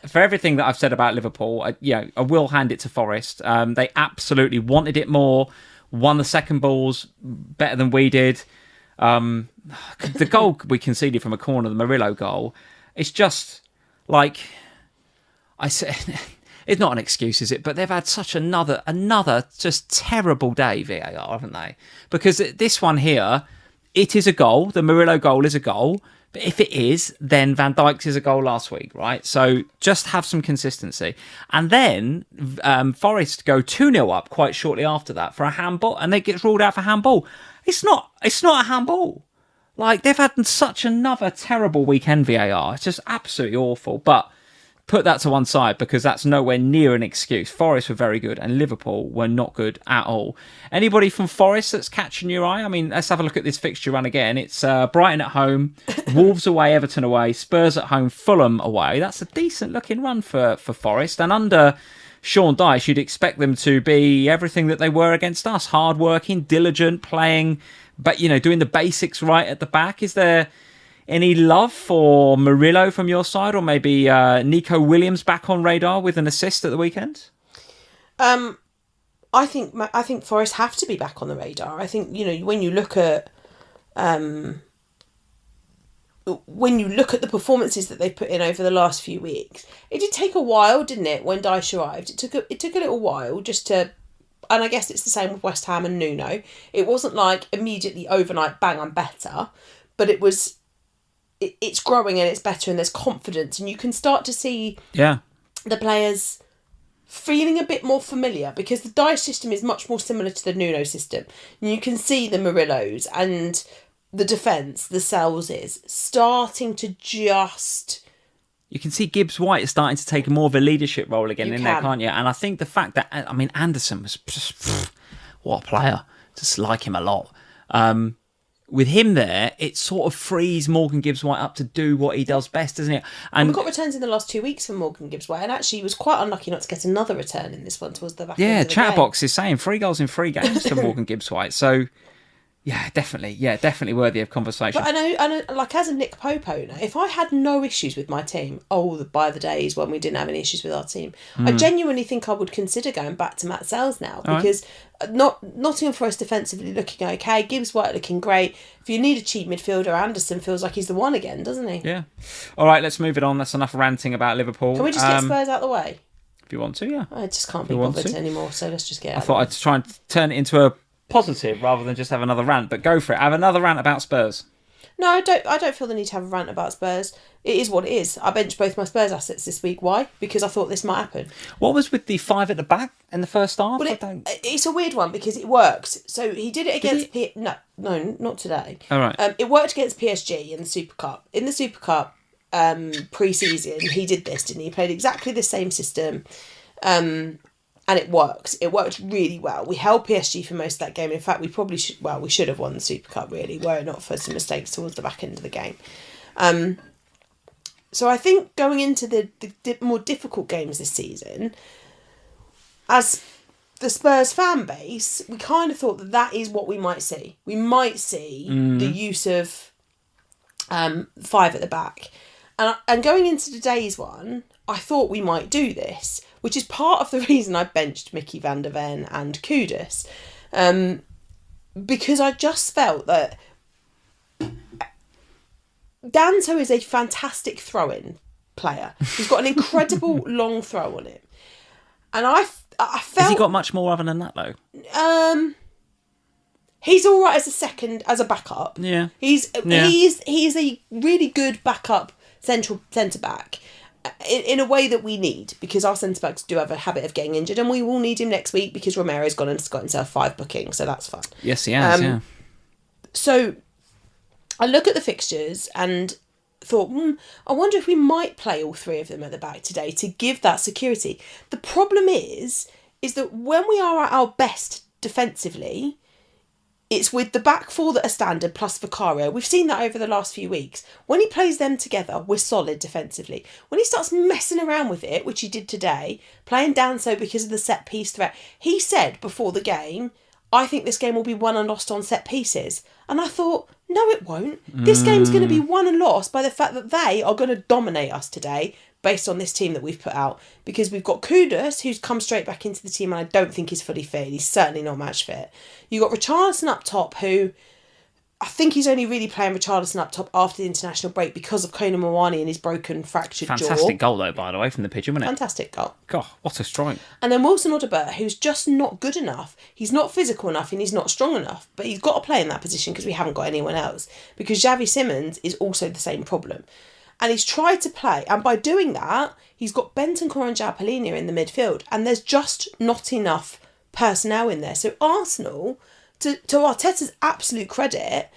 Speaker 1: for everything that I've said about Liverpool, I will hand it to Forest. They absolutely wanted it more, won the second balls better than we did. The goal we conceded from a corner, the Murillo goal, it's just like I said. It's not an excuse, is it? But they've had such another just terrible day, VAR, haven't they? Because this one here, it is a goal. The Murillo goal is a goal. But if it is, then Van Dijk's is a goal last week, right? So just have some consistency. And then Forest go 2-0 up quite shortly after that for a handball, and they get ruled out for handball. It's not a handball. Like, they've had such another terrible weekend, VAR. It's just absolutely awful. But put that to one side because that's nowhere near an excuse. Forest were very good and Liverpool were not good at all. Anybody from Forest that's catching your eye? I mean, let's have a look at this fixture run again. It's Brighton at home, Wolves away, Everton away, Spurs at home, Fulham away. That's a decent looking run for Forest. And under Sean Dyche, you'd expect them to be everything that they were against us. Hard-working, diligent, playing, but, doing the basics right at the back. Is there any love for Murillo from your side, or maybe Nico Williams back on radar with an assist at the weekend?
Speaker 2: I think Forest have to be back on the radar. I think when you look at the performances that they've put in over the last few weeks, it did take a while, didn't it? When Dyche arrived, it took a little while just to. And I guess it's the same with West Ham and Nuno. It wasn't like immediately overnight, bang, I'm better, but it was. It's growing and it's better and there's confidence and you can start to see the players feeling a bit more familiar because the Dyche system is much more similar to the Nuno system. And you can see the Murillos and the defence, the Selses, starting to just...
Speaker 1: You can see Gibbs White is starting to take more of a leadership role again there, can't you? And I think the fact that, Anderson was just... What a player. Just like him a lot. With him there, it sort of frees Morgan Gibbs-White up to do what he does best, doesn't it? And
Speaker 2: we got returns in the last 2 weeks from Morgan Gibbs-White, and actually he was quite unlucky not to get another return in this one towards the back end of the game.
Speaker 1: Chatterbox is saying 3 goals in 3 games for Morgan Gibbs-White. So, definitely worthy of conversation.
Speaker 2: But I know, like as a Nick Pope owner, if I had no issues with my team, by the days when we didn't have any issues with our team, I genuinely think I would consider going back to Matt Sells now because Nottingham Forest defensively looking okay, Gibbs White looking great. If you need a cheap midfielder, Anderson feels like he's the one again, doesn't he?
Speaker 1: Yeah. All right, let's move it on. That's enough ranting about Liverpool.
Speaker 2: Can we just get Spurs out of the way?
Speaker 1: If you want to, yeah.
Speaker 2: I just can't be bothered anymore, so let's just get out.
Speaker 1: I thought I'd try and turn it into a positive rather than just have another rant, but go for it. Have another rant about Spurs.
Speaker 2: No, I don't feel the need to have a rant about Spurs. It is what it is. I benched both my Spurs assets this week. Why? Because I thought this might happen.
Speaker 1: What was with the 5 at the back in the first half?
Speaker 2: Well, it's a weird one because it works. So he did it against... No, not today.
Speaker 1: All right.
Speaker 2: It worked against PSG in the Super Cup. In the Super Cup pre-season, he did this, didn't he? He played exactly the same system. And it worked. It worked really well. We held PSG for most of that game. In fact, we should have won the Super Cup, really, were it not for some mistakes towards the back end of the game. So I think going into the more difficult games this season, as the Spurs fan base, we kind of thought that is what we might see. We might see the use of 5 at the back. And going into today's one, I thought we might do this, which is part of the reason I benched Mickey van der Ven and Kudus. Because I just felt that Danso is a fantastic throw-in player. He's got an incredible long throw on him. And I felt...
Speaker 1: Has he got much more other than that, though?
Speaker 2: He's all right as a backup.
Speaker 1: Yeah.
Speaker 2: He's a really good backup centre-back in a way that we need, because our centre-backs do have a habit of getting injured, and we will need him next week because Romero's gone and got himself 5 bookings, so that's fun.
Speaker 1: Yes, he has, yeah.
Speaker 2: So I look at the fixtures and thought, I wonder if we might play all 3 of them at the back today to give that security. The problem is that when we are at our best defensively, it's with the back 4 that are standard plus Vicario. We've seen that over the last few weeks. When he plays them together, we're solid defensively. When he starts messing around with it, which he did today, playing Danso because of the set piece threat, he said before the game, I think this game will be won and lost on set pieces. And I thought, no, it won't. This game's going to be won and lost by the fact that they are going to dominate us today based on this team that we've put out. Because we've got Kudus, who's come straight back into the team and I don't think he's fully fit. He's certainly not match fit. You've got Richarlison up top, who I think he's only really playing Richarlison up top after the international break because of Kona Mwani and his broken, fractured jaw.
Speaker 1: Fantastic goal, though, by the way, from the pigeon, wasn't it?
Speaker 2: Fantastic goal.
Speaker 1: God, what a strike.
Speaker 2: And then Wilson Odobert, who's just not good enough. He's not physical enough and he's not strong enough, but he's got to play in that position because we haven't got anyone else. Because Xavi Simons is also the same problem. And he's tried to play, and by doing that, he's got Bentancur and Jalpolinia in the midfield, and there's just not enough personnel in there. So Arsenal, to Arteta's absolute credit,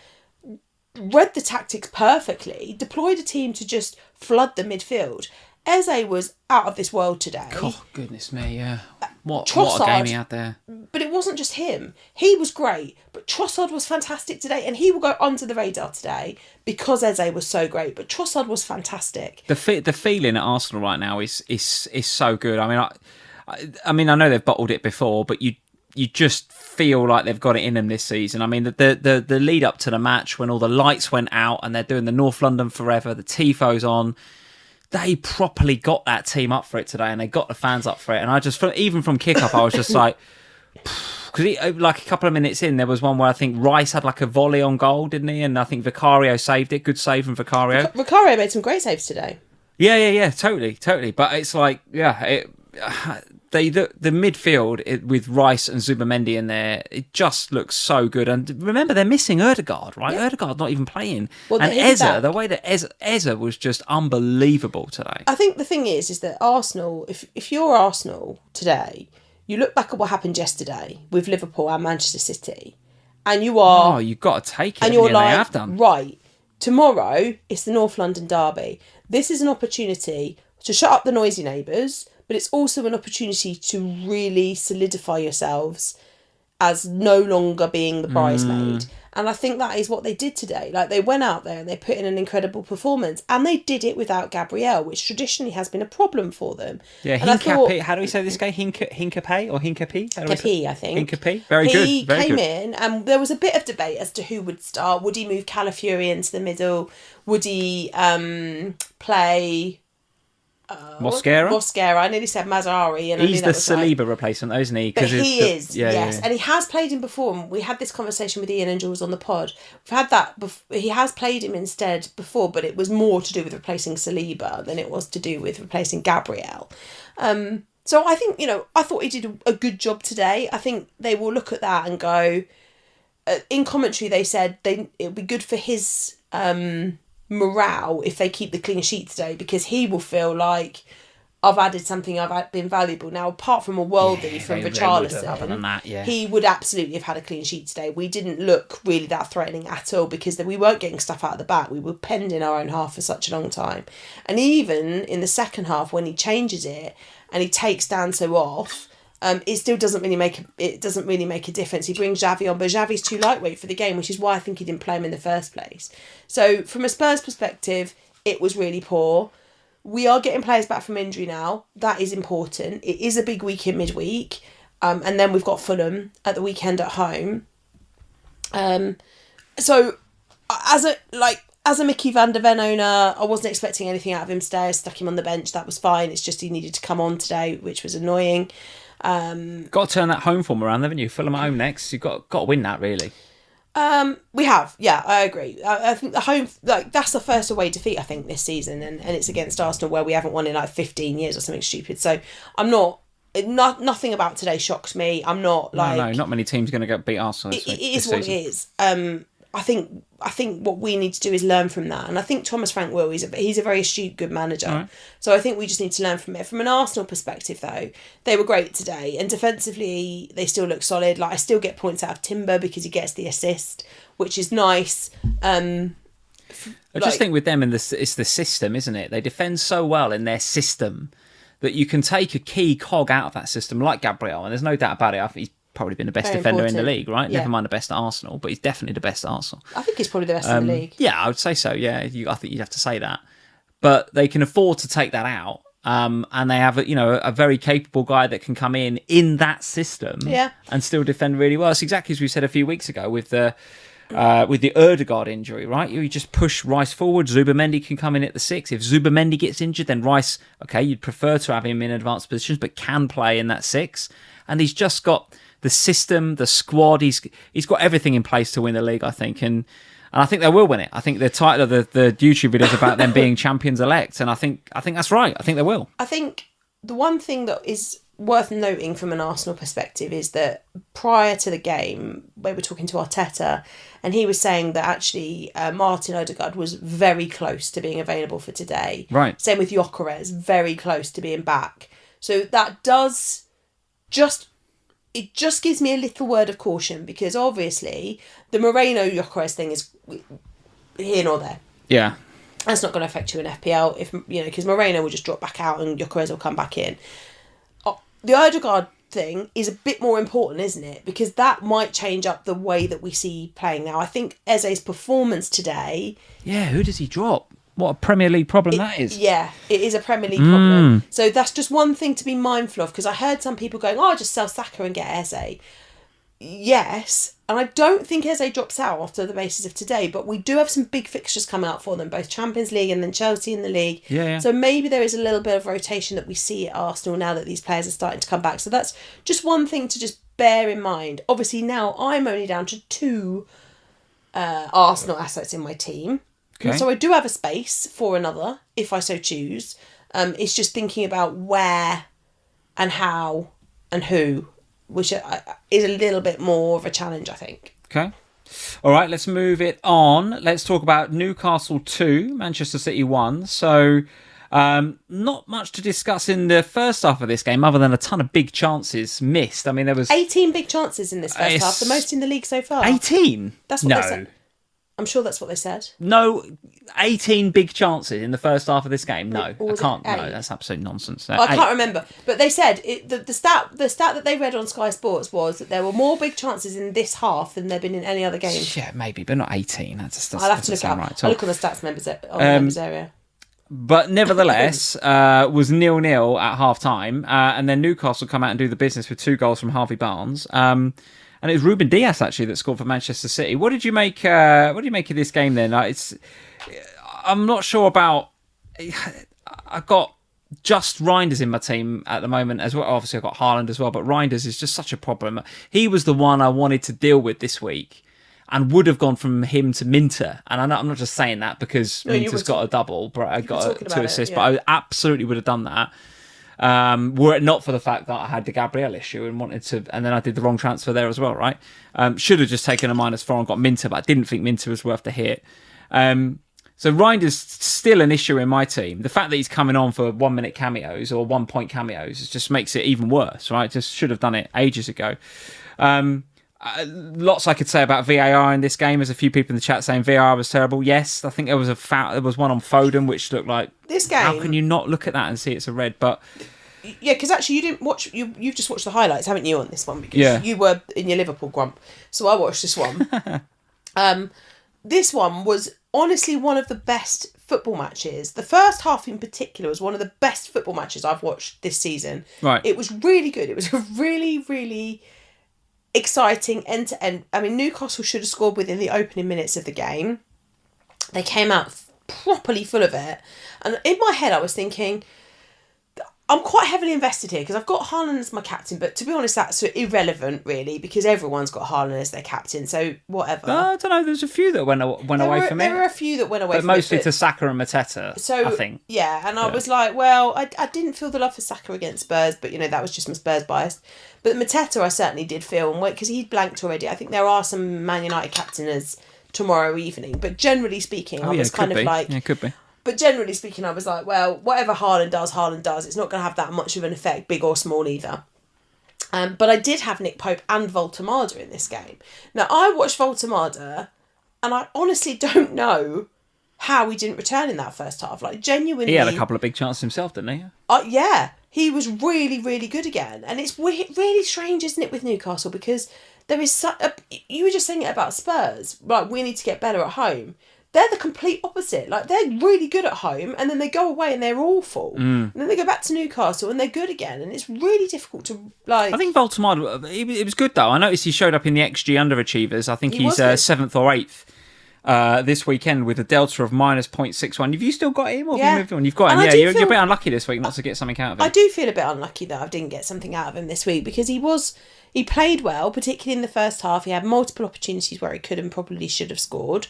Speaker 2: read the tactics perfectly, deployed a team to just flood the midfield. Eze was out of this world today.
Speaker 1: Oh, goodness me, yeah. What
Speaker 2: Trossard,
Speaker 1: a game he had there.
Speaker 2: But it wasn't just him. He was great, but Trossard was fantastic today, and he will go under the radar today because Eze was so great. But Trossard was fantastic.
Speaker 1: The feeling at Arsenal right now is so good. I mean, I know they've bottled it before, but you just feel like they've got it in them this season. I mean, the lead up to the match when all the lights went out and they're doing the North London Forever, the Tifo's on. They properly got that team up for it today, and they got the fans up for it. And I just, even from kick-off, I was just like, because like a couple of minutes in, there was one where I think Rice had like a volley on goal, didn't he? And I think Vicario saved it. Good save from Vicario.
Speaker 2: Vicario made some great saves today.
Speaker 1: Yeah, totally. But it's like, the midfield with Rice and Zubamendi in there, it just looks so good. And remember, they're missing Ødegaard, right? Yeah. Ødegaard's not even playing. Well, and Eze, the way that Eze was just unbelievable today.
Speaker 2: I think the thing is that Arsenal, if you're Arsenal today, you look back at what happened yesterday with Liverpool and Manchester City, and you are...
Speaker 1: Oh, you've got to take it.
Speaker 2: And you're like,
Speaker 1: they have done.
Speaker 2: Right, tomorrow it's the North London derby. This is an opportunity to shut up the noisy neighbours, but it's also an opportunity to really solidify yourselves as no longer being the bridesmaid. And I think that is what they did today. Like, they went out there and they put in an incredible performance, and they did it without Gabriel, which traditionally has been a problem for them.
Speaker 1: Yeah, Hincapié. How do we say this guy? Hincapié or Hincapié?
Speaker 2: Hincapié, I think.
Speaker 1: Hincapié. Very good.
Speaker 2: He came in, and there was a bit of debate as to who would start. Would he move Calafiori into the middle? Would he play...
Speaker 1: Mosquera.
Speaker 2: I nearly said Mazzari. And
Speaker 1: he's the Saliba replacement, though, isn't he?
Speaker 2: But he is, yes. And he has played him before. And we had this conversation with Ian and Jules on the pod. We've had that. He has played him instead before, but it was more to do with replacing Saliba than it was to do with replacing Gabriel. So I think, I thought he did a good job today. I think they will look at that and go... in commentary, they said it would be good for his... morale if they keep the clean sheet today, because he will feel like I've added something, I've been valuable. Now, apart from a worldie from Richarlison, he would absolutely have had a clean sheet today. We didn't look really that threatening at all because we weren't getting stuff out of the back. We were penned in our own half for such a long time. And even in the second half, when he changes it and he takes Danso off, it still doesn't really make a difference. He brings Xavi on, but Xavi's too lightweight for the game, which is why I think he didn't play him in the first place. So from a Spurs perspective, it was really poor. We are getting players back from injury now. That is important. It is a big week in midweek, and then we've got Fulham at the weekend at home. So as a Mickey van der Ven owner, I wasn't expecting anything out of him today. I stuck him on the bench. That was fine. It's just he needed to come on today, which was annoying.
Speaker 1: Got to turn that home form around, haven't you? Fulham at home next. You've got to win that, really.
Speaker 2: We have, yeah, I agree. I think the home, that's the first away defeat, I think, this season, and it's against Arsenal, where we haven't won in 15 years or something stupid. So I'm nothing about today shocks me. I'm not like...
Speaker 1: No, not many teams going to beat Arsenal this week.
Speaker 2: It is what it is. I think what we need to do is learn from that, and I think Thomas Frank will. He's a very astute, good manager. Right. So I think we just need to learn from it. From an Arsenal perspective, though, they were great today, and defensively they still look solid. Like, I still get points out of Timber because he gets the assist, which is nice.
Speaker 1: I just think with them, it's the system, isn't it? They defend so well in their system that you can take a key cog out of that system, like Gabriel, and there's no doubt about it. I think he's probably been the best defender in the league, right? Yeah. Never mind the best at Arsenal, but he's definitely the best at Arsenal.
Speaker 2: I think he's probably the best in the league.
Speaker 1: Yeah, I would say so, yeah. I think you'd have to say that. But they can afford to take that out, and they have a very capable guy that can come in that system and still defend really well. It's exactly as we said a few weeks ago with the Ødegaard injury, right? You just push Rice forward. Zubamendi can come in at the 6. If Zubamendi gets injured, then Rice, okay, you'd prefer to have him in advanced positions, but can play in that 6. And he's just got the system, the squad. He's got everything in place to win the league, I think, and I think they will win it. I think the title of the YouTube video is about them being champions elect, and I think that's right. I think they will.
Speaker 2: I think the one thing that is worth noting from an Arsenal perspective is that prior to the game, we were talking to Arteta, and he was saying that actually Martin Ødegaard was very close to being available for today.
Speaker 1: Right.
Speaker 2: Same with Gyökeres, very close to being back. So that does it just gives me a little word of caution, because obviously the Moreno-Gyökeres thing is here nor there.
Speaker 1: Yeah.
Speaker 2: That's not going to affect you in FPL if because Moreno will just drop back out and Gyökeres will come back in. The Odegaard thing is a bit more important, isn't it? Because that might change up the way that we see playing now. I think Eze's performance today.
Speaker 1: Yeah, who does he drop? What a Premier League problem that is.
Speaker 2: Yeah, it is a Premier League problem. So that's just one thing to be mindful of, because I heard some people going, I'll just sell Saka and get Eze. Yes, and I don't think Eze drops out after the basis of today, but we do have some big fixtures coming out for them, both Champions League and then Chelsea in the league.
Speaker 1: Yeah.
Speaker 2: So maybe there is a little bit of rotation that we see at Arsenal now that these players are starting to come back. So that's just one thing to just bear in mind. Obviously now I'm only down to 2 Arsenal assets in my team.
Speaker 1: Okay.
Speaker 2: So I do have a space for another, if I so choose. It's just thinking about where and how and who, which is a little bit more of a challenge, I think.
Speaker 1: Okay. All right, let's move it on. Let's talk about Newcastle 2, Manchester City 1. So not much to discuss in the first half of this game, other than a ton of big chances missed. I mean, there was
Speaker 2: 18 big chances in this first half, the most in the league so far.
Speaker 1: 18?
Speaker 2: That's what they said. I'm sure that's what they said.
Speaker 1: No, 18 big chances in the first half of this game. No, I can't. No, that's absolute nonsense.
Speaker 2: I can't remember, but they said the stat that they read on Sky Sports was that there were more big chances in this half than there've been in any other game.
Speaker 1: Yeah, maybe, but not 18. I'll
Speaker 2: have to look up.
Speaker 1: Right.
Speaker 2: I'll look on the stats members area.
Speaker 1: But nevertheless, was 0-0 at half time, and then Newcastle come out and do the business with 2 goals from Harvey Barnes. And it was Ruben Dias actually that scored for Manchester City. What did you make? What do you make of this game then? I'm not sure about. I've got just Reinders in my team at the moment as well. Obviously, I've got Haaland as well, but Reinders is just such a problem. He was the one I wanted to deal with this week, and would have gone from him to Minteh. And I'm not just saying that because Minteh's got a double, but I got 2 assists. But I absolutely would have done that. Were it not for the fact that I had the Gabriel issue and wanted to, and then I did the wrong transfer there as well, right? Should have just taken a -4 and got Minteh, but I didn't think Minteh was worth the hit. So Reinders still an issue in my team. The fact that he's coming on for 1 minute cameos or 1 point cameos just makes it even worse, right? Just should have done it ages ago. Lots I could say about VAR in this game. There's a few people in the chat saying VAR was terrible. Yes, I think there was a foul. There was one on Foden which looked like
Speaker 2: this game.
Speaker 1: How can you not look at that and see it's a red? But
Speaker 2: yeah, because actually you didn't watch. You've just watched the highlights, haven't you, on this one? Because you were in your Liverpool grump, so I watched this one. This one was honestly one of the best football matches. The first half in particular was one of the best football matches I've watched this season.
Speaker 1: Right,
Speaker 2: it was really good. It was a really, really exciting end to end. I mean, Newcastle should have scored within the opening minutes of the game. They came out properly full of it, and in my head I was thinking, I'm quite heavily invested here because I've got Haaland as my captain, but to be honest that's irrelevant really because everyone's got Haaland as their captain, so whatever.
Speaker 1: I don't know, there's a few that went away from it.
Speaker 2: There were a few that went away from it.
Speaker 1: But mostly to Saka and Mateta,
Speaker 2: so,
Speaker 1: I think.
Speaker 2: Yeah, and I was like, well, I didn't feel the love for Saka against Spurs, but that was just my Spurs bias. But Mateta I certainly did feel, because he'd blanked already. I think there are some Man United captainers tomorrow evening, but generally speaking, I was kind of like...
Speaker 1: Yeah, it could be.
Speaker 2: But generally speaking, I was like, well, whatever Haaland does. It's not going to have that much of an effect, big or small either. But I did have Nick Pope and Voltemada in this game. Now, I watched Voltemada, and I honestly don't know how he didn't return in that first half. Like, genuinely...
Speaker 1: He had a couple of big chances himself, didn't he?
Speaker 2: Yeah. He was really, really good again. And it's really strange, isn't it, with Newcastle? Because there is... you were just saying it about Spurs. Right, we need to get better at home. They're the complete opposite. Like, they're really good at home, and then they go away and they're awful. And then they go back to Newcastle and they're good again. And it's really difficult to, like...
Speaker 1: I think Voltemada, it was good, though. I noticed he showed up in the XG underachievers. I think he's 7th or 8th this weekend with a delta of -0.61. Have you still got him, or have you moved on? You've got him, yeah. You're a bit unlucky this week not to get something out of him.
Speaker 2: I do feel a bit unlucky that I didn't get something out of him this week, because he played well, particularly in the first half. He had multiple opportunities where he could and probably should have scored.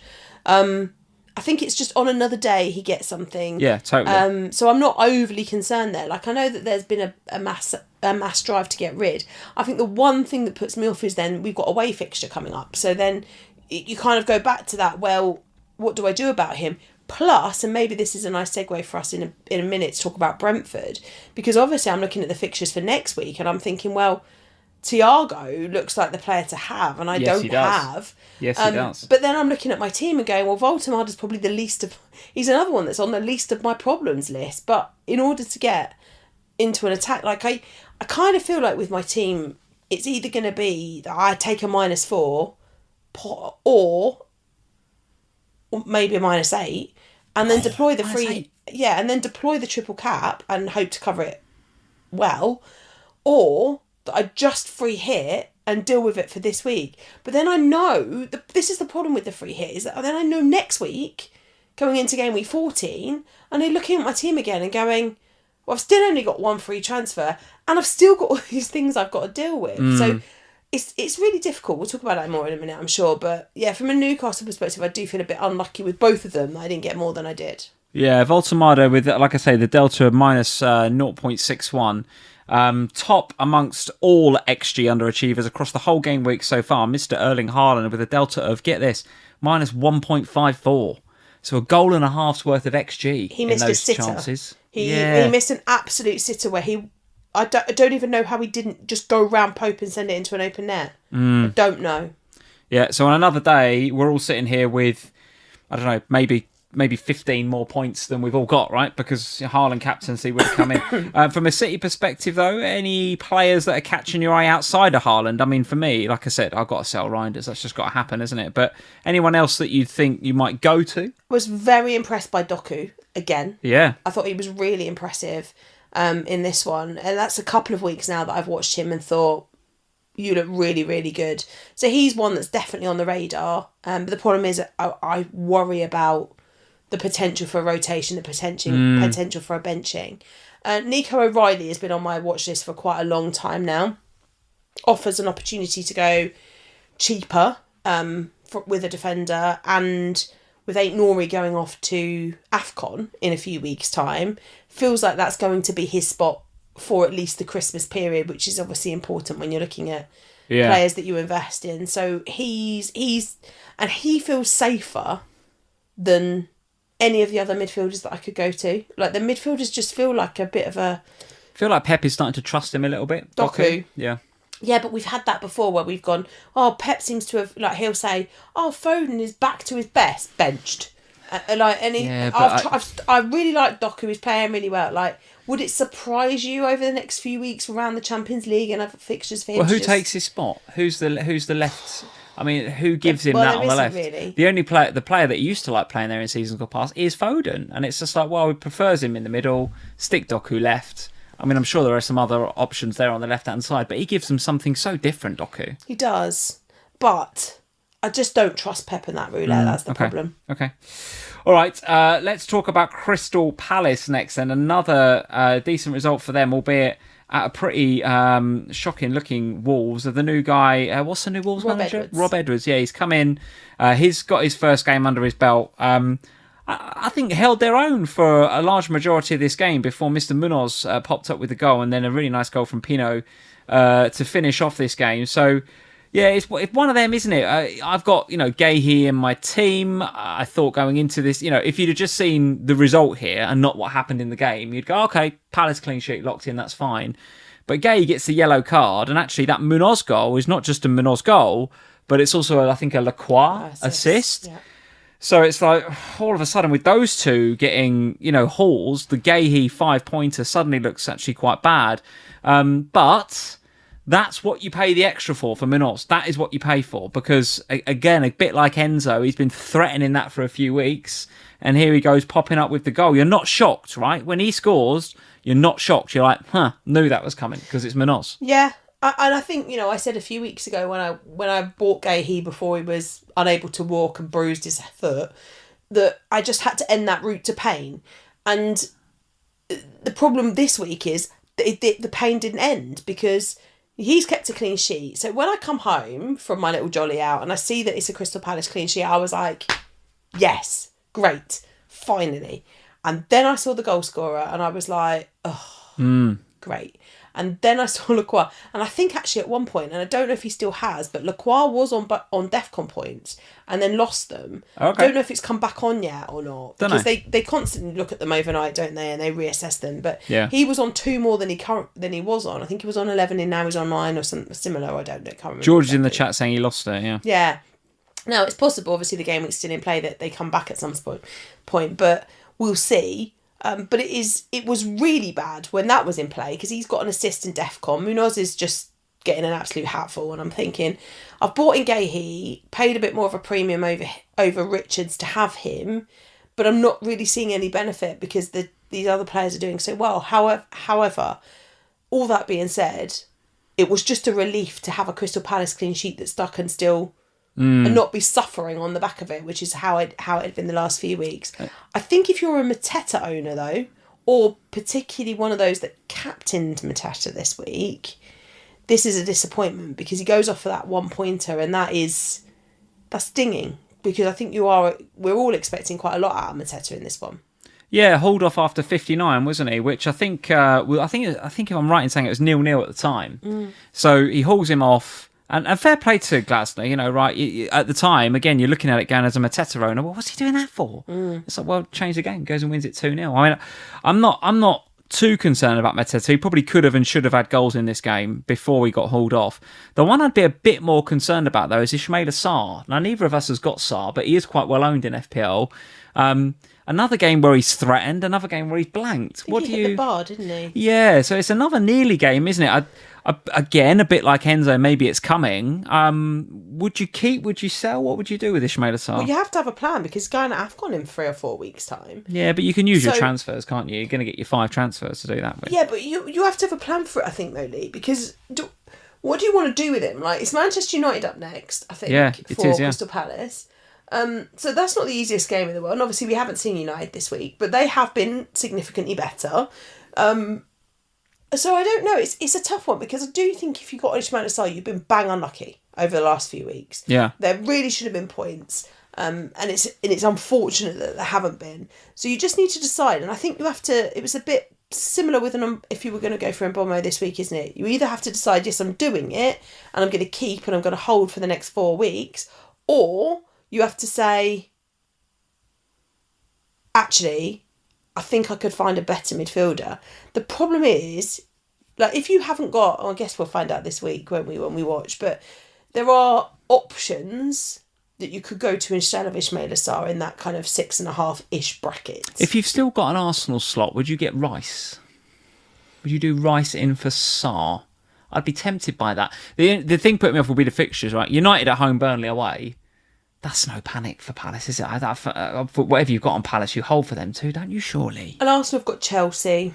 Speaker 2: I think it's just on another day he gets something.
Speaker 1: Yeah, totally.
Speaker 2: So I'm not overly concerned there. Like, I know that there's been a mass drive to get rid. I think the one thing that puts me off is then we've got a away fixture coming up. So then you kind of go back to that, well, what do I do about him? Plus, and maybe this is a nice segue for us in a minute to talk about Brentford, because obviously I'm looking at the fixtures for next week and I'm thinking, well, Thiago looks like the player to have, and I don't have.
Speaker 1: Yes, he does.
Speaker 2: But then I'm looking at my team and going, well, Voltemada's probably the least of... He's another one that's on the least of my problems list. But in order to get into an attack, like I kind of feel like with my team, it's either going to be that I take a -4 or maybe a -8 and then deploy the free... Yeah, and then deploy the triple cap and hope to cover it well. Or that I just free hit and deal with it for this week. But then I know, this is the problem with the free hit, is that then I know next week, going into game week 14, and I'm looking at my team again and going, well, I've still only got one free transfer, and I've still got all these things I've got to deal with. So it's really difficult. We'll talk about that more in a minute, I'm sure. But yeah, from a Newcastle perspective, I do feel a bit unlucky with both of them that I didn't get more than I did.
Speaker 1: Yeah, Voltemada with, like I say, the delta of -0.61. Top amongst all XG underachievers across the whole game week so far, Mr. Erling Haaland with a delta of, get this, -1.54. So a goal and a half's worth of XG
Speaker 2: he missed
Speaker 1: in those
Speaker 2: a sitter.
Speaker 1: chances.
Speaker 2: He missed an absolute sitter where I don't even know how he didn't just go round Pope and send it into an open net. I don't know.
Speaker 1: Yeah, so on another day, we're all sitting here with, I don't know, maybe 15 more points than we've all got, right? Because Haaland captaincy would have come in. From a City perspective, though, any players that are catching your eye outside of Haaland? I mean, for me, like I said, I've got to sell Reinders. That's just got to happen, isn't it? But anyone else that you think you might go to?
Speaker 2: I was very impressed by Doku again.
Speaker 1: Yeah.
Speaker 2: I thought he was really impressive in this one. And that's a couple of weeks now that I've watched him and thought, you look really, really good. So he's one that's definitely on the radar. But the problem is I worry about the potential for a rotation, the potential for a benching. Nico O'Reilly has been on my watch list for quite a long time now. Offers an opportunity to go cheaper with a defender, and with Aït-Nouri going off to AFCON in a few weeks' time, feels like that's going to be his spot for at least the Christmas period, which is obviously important when you're looking at players that you invest in. So he feels safer than any of the other midfielders that I could go to. Like, the midfielders just feel like a bit of a...
Speaker 1: I feel like Pep is starting to trust him a little bit.
Speaker 2: Doku.
Speaker 1: Yeah.
Speaker 2: Yeah, but we've had that before where we've gone, oh, Pep seems to have... Like, he'll say, oh, Foden is back to his best, benched. I really like Doku. He's playing really well. Like, would it surprise you over the next few weeks around the Champions League and other fixtures for him?
Speaker 1: Well, who takes his spot? Who's the left... I mean, who gives him that on the left?
Speaker 2: Really.
Speaker 1: The only player that used to like playing there in seasons gone past is Foden, and it's just like, well, he prefers him in the middle. Stick Doku left. I mean, I'm sure there are some other options there on the left-hand side, but he gives them something so different, Doku.
Speaker 2: He does, but I just don't trust Pep in that roulette. That's the problem.
Speaker 1: Okay. All right, let's talk about Crystal Palace next, and another decent result for them, albeit at a pretty shocking-looking Wolves. Of the new guy, what's the new Wolves manager?
Speaker 2: Edwards.
Speaker 1: Rob Edwards. Yeah, he's come in. He's got his first game under his belt. I think held their own for a large majority of this game before Mr. Munoz popped up with the goal, and then a really nice goal from Pino to finish off this game. So, yeah, it's one of them, isn't it? I've got, Gahey in my team. I thought going into this, if you'd have just seen the result here and not what happened in the game, you'd go, okay, Palace clean sheet locked in, that's fine. But Gahey gets the yellow card, and actually that Munoz goal is not just a Munoz goal, but it's also, I think, a Lacroix assist. Yeah. So it's like, all of a sudden, with those two getting, hauls, the Gahey 5-pointer suddenly looks actually quite bad. But that's what you pay the extra for Munoz. That is what you pay for. Because, again, a bit like Enzo, he's been threatening that for a few weeks. And here he goes popping up with the goal. You're not shocked, right? When he scores, you're not shocked. You're like, knew that was coming because it's Munoz.
Speaker 2: Yeah. And I think, I said a few weeks ago when I bought Gahey before he was unable to walk and bruised his foot, that I just had to end that route to pain. And the problem this week is that the pain didn't end because he's kept a clean sheet. So when I come home from my little jolly out and I see that it's a Crystal Palace clean sheet, I was like, yes, great, finally. And then I saw the goal scorer and I was like, oh, great. And then I saw Lacroix, and I think actually at one point, and I don't know if he still has, but Lacroix was on DEFCON points and then lost them.
Speaker 1: Okay.
Speaker 2: Don't know if it's come back on yet or not, because they constantly look at them overnight, don't they, and they reassess them. But he was on 2 more than he was on. I think he was on 11 and now he's on 9 or something similar. I don't know. Can't remember.
Speaker 1: George is in the chat saying he lost it. Yeah.
Speaker 2: Yeah. Now it's possible. Obviously, the game week's still in play that they come back at some point, but we'll see. But it was really bad when that was in play because he's got an assist in DEFCON. Munoz is just getting an absolute hatful, and I'm thinking, I've bought in Gahey, paid a bit more of a premium over Richards to have him, but I'm not really seeing any benefit because these other players are doing so well. However, all that being said, it was just a relief to have a Crystal Palace clean sheet that stuck and still... and not be suffering on the back of it, which is how it had been the last few weeks. I think if you're a Mateta owner, though, or particularly one of those that captained Mateta this week, this is a disappointment because he goes off for that 1-pointer, and that's stinging because I think we're all expecting quite a lot out of Mateta in this one.
Speaker 1: Yeah, hauled off after 59, wasn't he? Which I think I think if I'm right in saying it was 0-0 at the time. So he hauls him off. And fair play to Glasner, right? At the time, again, you're looking at it going as a Mateta owner. Well, what's he doing that for? It's like, well, change the game, goes and wins it 2-0. I mean, I'm not too concerned about Mateta. He probably could have and should have had goals in this game before he got hauled off. The one I'd be a bit more concerned about, though, is Ismaila Sarr. Now, neither of us has got Sarr, but he is quite well owned in FPL. Another game where he's threatened, another game where he's blanked.
Speaker 2: He hit the bar, didn't he?
Speaker 1: Yeah, so it's another nearly game, isn't it? Again, a bit like Enzo, maybe it's coming. Would you keep? Would you sell? What would you do with Ismaila Sarr?
Speaker 2: Well, you have to have a plan because he's going to AFCON in 3 or 4 weeks' time.
Speaker 1: Yeah, but you can use your transfers, can't you? You're going to get your 5 transfers to do that with.
Speaker 2: Yeah, but you have to have a plan for it, I think, though, Lee, because what do you want to do with him? Like, it's Manchester United up next, I think, for Crystal Palace. So that's not the easiest game in the world. And obviously, we haven't seen United this week, but they have been significantly better. So I don't know. It's a tough one because I do think if you got Ismaila Sarr, you've been bang unlucky over the last few weeks.
Speaker 1: Yeah,
Speaker 2: there really should have been points, and it's unfortunate that there haven't been. So you just need to decide, and I think you have to. It was a bit similar with if you were going to go for Mbomo this week, isn't it? You either have to decide, yes, I'm doing it, and I'm going to keep, and I'm going to hold for the next 4 weeks, or you have to say, actually, I think I could find a better midfielder. The problem is, like, if you haven't got, I guess we'll find out this week when we watch, but there are options that you could go to instead of Ismaila Sarr in that kind of 6.5-ish bracket.
Speaker 1: If you've still got an Arsenal slot, would you get Rice? Would you do Rice in for Sarr? I'd be tempted by that. The thing putting me off will be the fixtures, right? United at home, Burnley away. That's no panic for Palace, is it? For whatever you've got on Palace, you hold for them too, don't you, surely?
Speaker 2: And Arsenal have got Chelsea.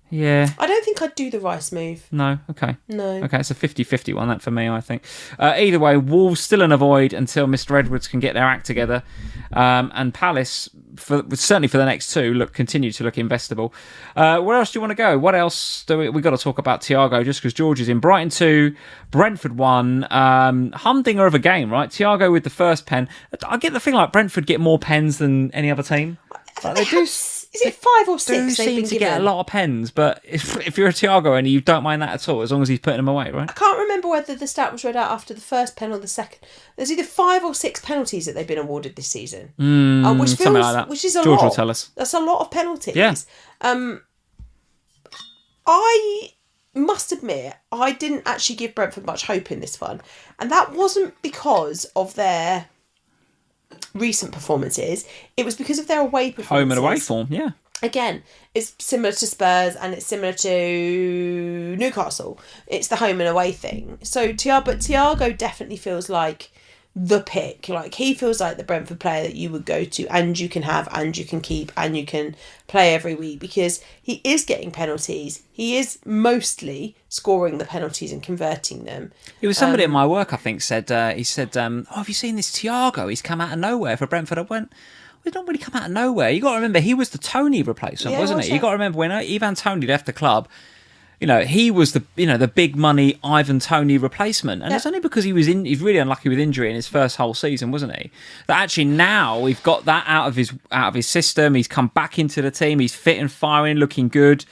Speaker 1: Yeah.
Speaker 2: I don't think I'd do the Rice move.
Speaker 1: No, okay.
Speaker 2: No.
Speaker 1: Okay, it's a 50-50 one, that for me, I think. Either way, Wolves still in a void until Mr. Edwards can get their act together. And Palace, certainly for the next 2, continue to look investable. Where else do you want to go? What else do we got to talk about Thiago, just because George is in. Brighton 2, Brentford 1. Humdinger of a game, right? Thiago with the first pen. I get the feeling like Brentford get more pens than any other team. Like they do.
Speaker 2: Is it 5 or 6?
Speaker 1: Do seem to get a lot of pens, but if you're a Thiago and you don't mind that at all, as long as he's putting them away, right?
Speaker 2: I can't remember whether the stat was read out after the first pen or the second. There's either 5 or 6 penalties that they've been awarded this season,
Speaker 1: something like that.
Speaker 2: Which is a
Speaker 1: George
Speaker 2: lot.
Speaker 1: will tell us.
Speaker 2: That's a lot of penalties.
Speaker 1: Yeah.
Speaker 2: I must admit, I didn't actually give Brentford much hope in this one, and that wasn't because of their recent performances. It was because of their away performances.
Speaker 1: Home and away form, yeah.
Speaker 2: Again, it's similar to Spurs and it's similar to Newcastle. It's the home and away thing. So Thiago definitely feels like the pick. Like, he feels like the Brentford player that you would go to and you can have and you can keep and you can play every week because he is getting penalties. He is mostly scoring the penalties and converting them.
Speaker 1: It was somebody at my work, I think, said, have you seen this Thiago? He's come out of nowhere for Brentford. I went, he's not really come out of nowhere. You got to remember, he was the Tony replacement, wasn't he? You got to remember when Ivan Toney left the club, he was the big money Ivan Toney replacement, and it's only because he's really unlucky with injury in his first whole season, wasn't he? That actually now we've got that out of his system. He's come back into the team. He's fit and firing, looking good.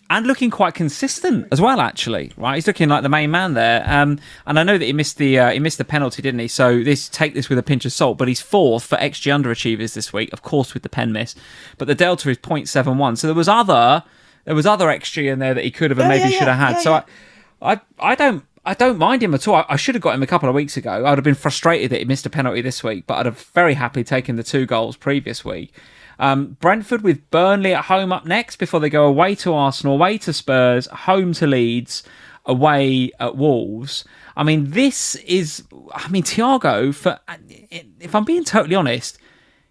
Speaker 1: And looking quite consistent as well, actually. Right, he's looking like the main man there. And I know that he missed the penalty, didn't he? So take this with a pinch of salt. But he's fourth for XG underachievers this week, of course, with the pen miss. But the delta is 0.71. So there was other XG in there that he could have and maybe should have had. So I don't mind him at all. I should have got him a couple of weeks ago. I'd have been frustrated that he missed a penalty this week, but I'd have very happily taken the 2 goals previous week. Brentford with Burnley at home up next before they go away to Arsenal, away to Spurs, home to Leeds, away at Wolves. I mean, Thiago, if I'm being totally honest,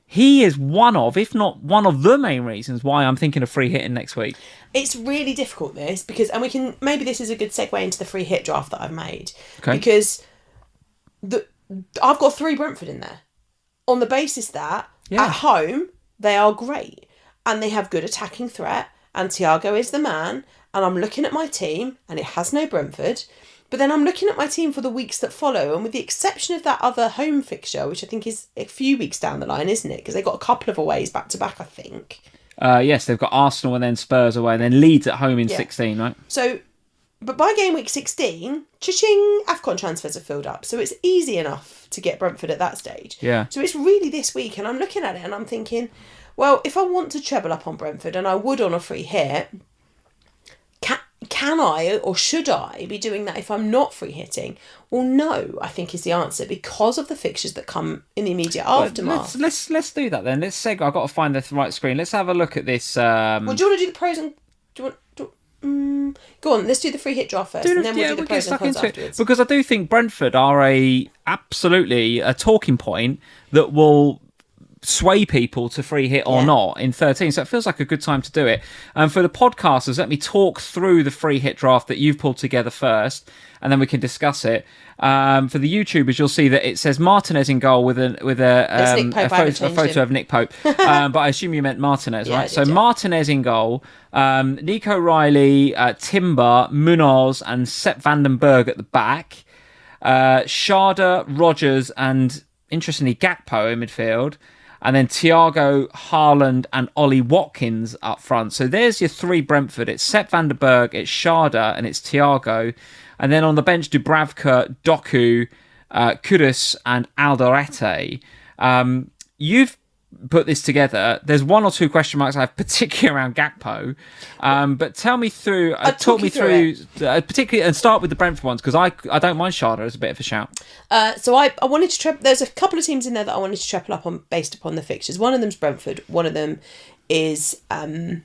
Speaker 1: he is one of, if not one of the main reasons why I'm thinking of free hitting next week.
Speaker 2: It's really difficult, this, because, and maybe this is a good segue into the free hit draft that I've made.
Speaker 1: Okay.
Speaker 2: Because I've got 3 Brentford in there on the basis that at home, they are great and they have good attacking threat and Thiago is the man, and I'm looking at my team and it has no Brentford, but then I'm looking at my team for the weeks that follow, and with the exception of that other home fixture, which I think is a few weeks down the line, isn't it? Because they got a couple of aways back to back, I think.
Speaker 1: Yes, they've got Arsenal and then Spurs away and then Leeds at home in 16, right?
Speaker 2: So, but by game week 16, cha-ching, AFCON transfers are filled up. So it's easy enough to get Brentford at that stage.
Speaker 1: Yeah.
Speaker 2: So it's really this week, and I'm looking at it and I'm thinking, well, if I want to treble up on Brentford, and I would on a free hit, can I or should I be doing that if I'm not free hitting? Well, no, I think is the answer, because of the fixtures that come in the immediate aftermath.
Speaker 1: Let's do that then. Let's segue. I've got to find the right screen. Let's have a look at this.
Speaker 2: Well, do you want to do the pros and... Go on, let's do the free hit draft first, and then we'll do the pros and cons afterwards.
Speaker 1: Because I do think Brentford are absolutely a talking point that will sway people to free hit or not in 13, so it feels like a good time to do it. And for the podcasters, let me talk through the free hit draft that you've pulled together first, and then we can discuss it. For the YouTubers, you'll see that it says Martinez in goal with a photo of Nick Pope, but I assume you meant Martinez, right? So Martinez in goal, Nico Riley, Timber, Munoz, and Sepp Vandenberg at the back, Sharda, Rogers, and interestingly Gakpo in midfield. And then Thiago, Haaland, and Ollie Watkins up front. So there's your 3 Brentford. It's Sepp Vandenberg, it's Sharda, and it's Thiago. And then on the bench, Dubravka, Doku, Kudus, and Alderete. You've put this together. There's 1 or 2 question marks I have, particularly around Gakpo. But talk me through, particularly, and start with the Brentford ones, because I don't mind Sharda as a bit of a shout.
Speaker 2: So I wanted to there's a couple of teams in there that I wanted to triple up on based upon the fixtures. One of them's Brentford. One of them is Aston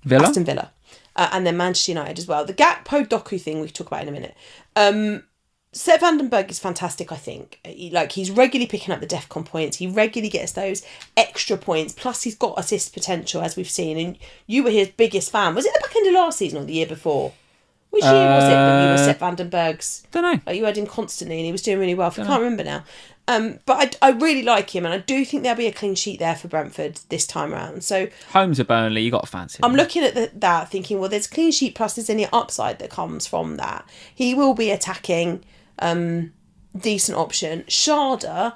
Speaker 2: Villa. And then Manchester United as well. The Gakpo Doku thing we can talk about in a minute. Sepp Vandenberg is fantastic, I think. He's regularly picking up the DEFCON points. He regularly gets those extra points. Plus, he's got assist potential, as we've seen. And you were his biggest fan. Was it the back end of last season or the year before? Which year was it when you were Sepp Vandenberg's?
Speaker 1: Don't know.
Speaker 2: You had him constantly and he was doing really well. I can't remember now. But I really like him, and I do think there'll be a clean sheet there for Brentford this time around. So
Speaker 1: home to Burnley, you got to fancy him.
Speaker 2: I'm looking at that thinking, well, there's a clean sheet plus there's any upside that comes from that. He will be attacking, decent option. Sharda,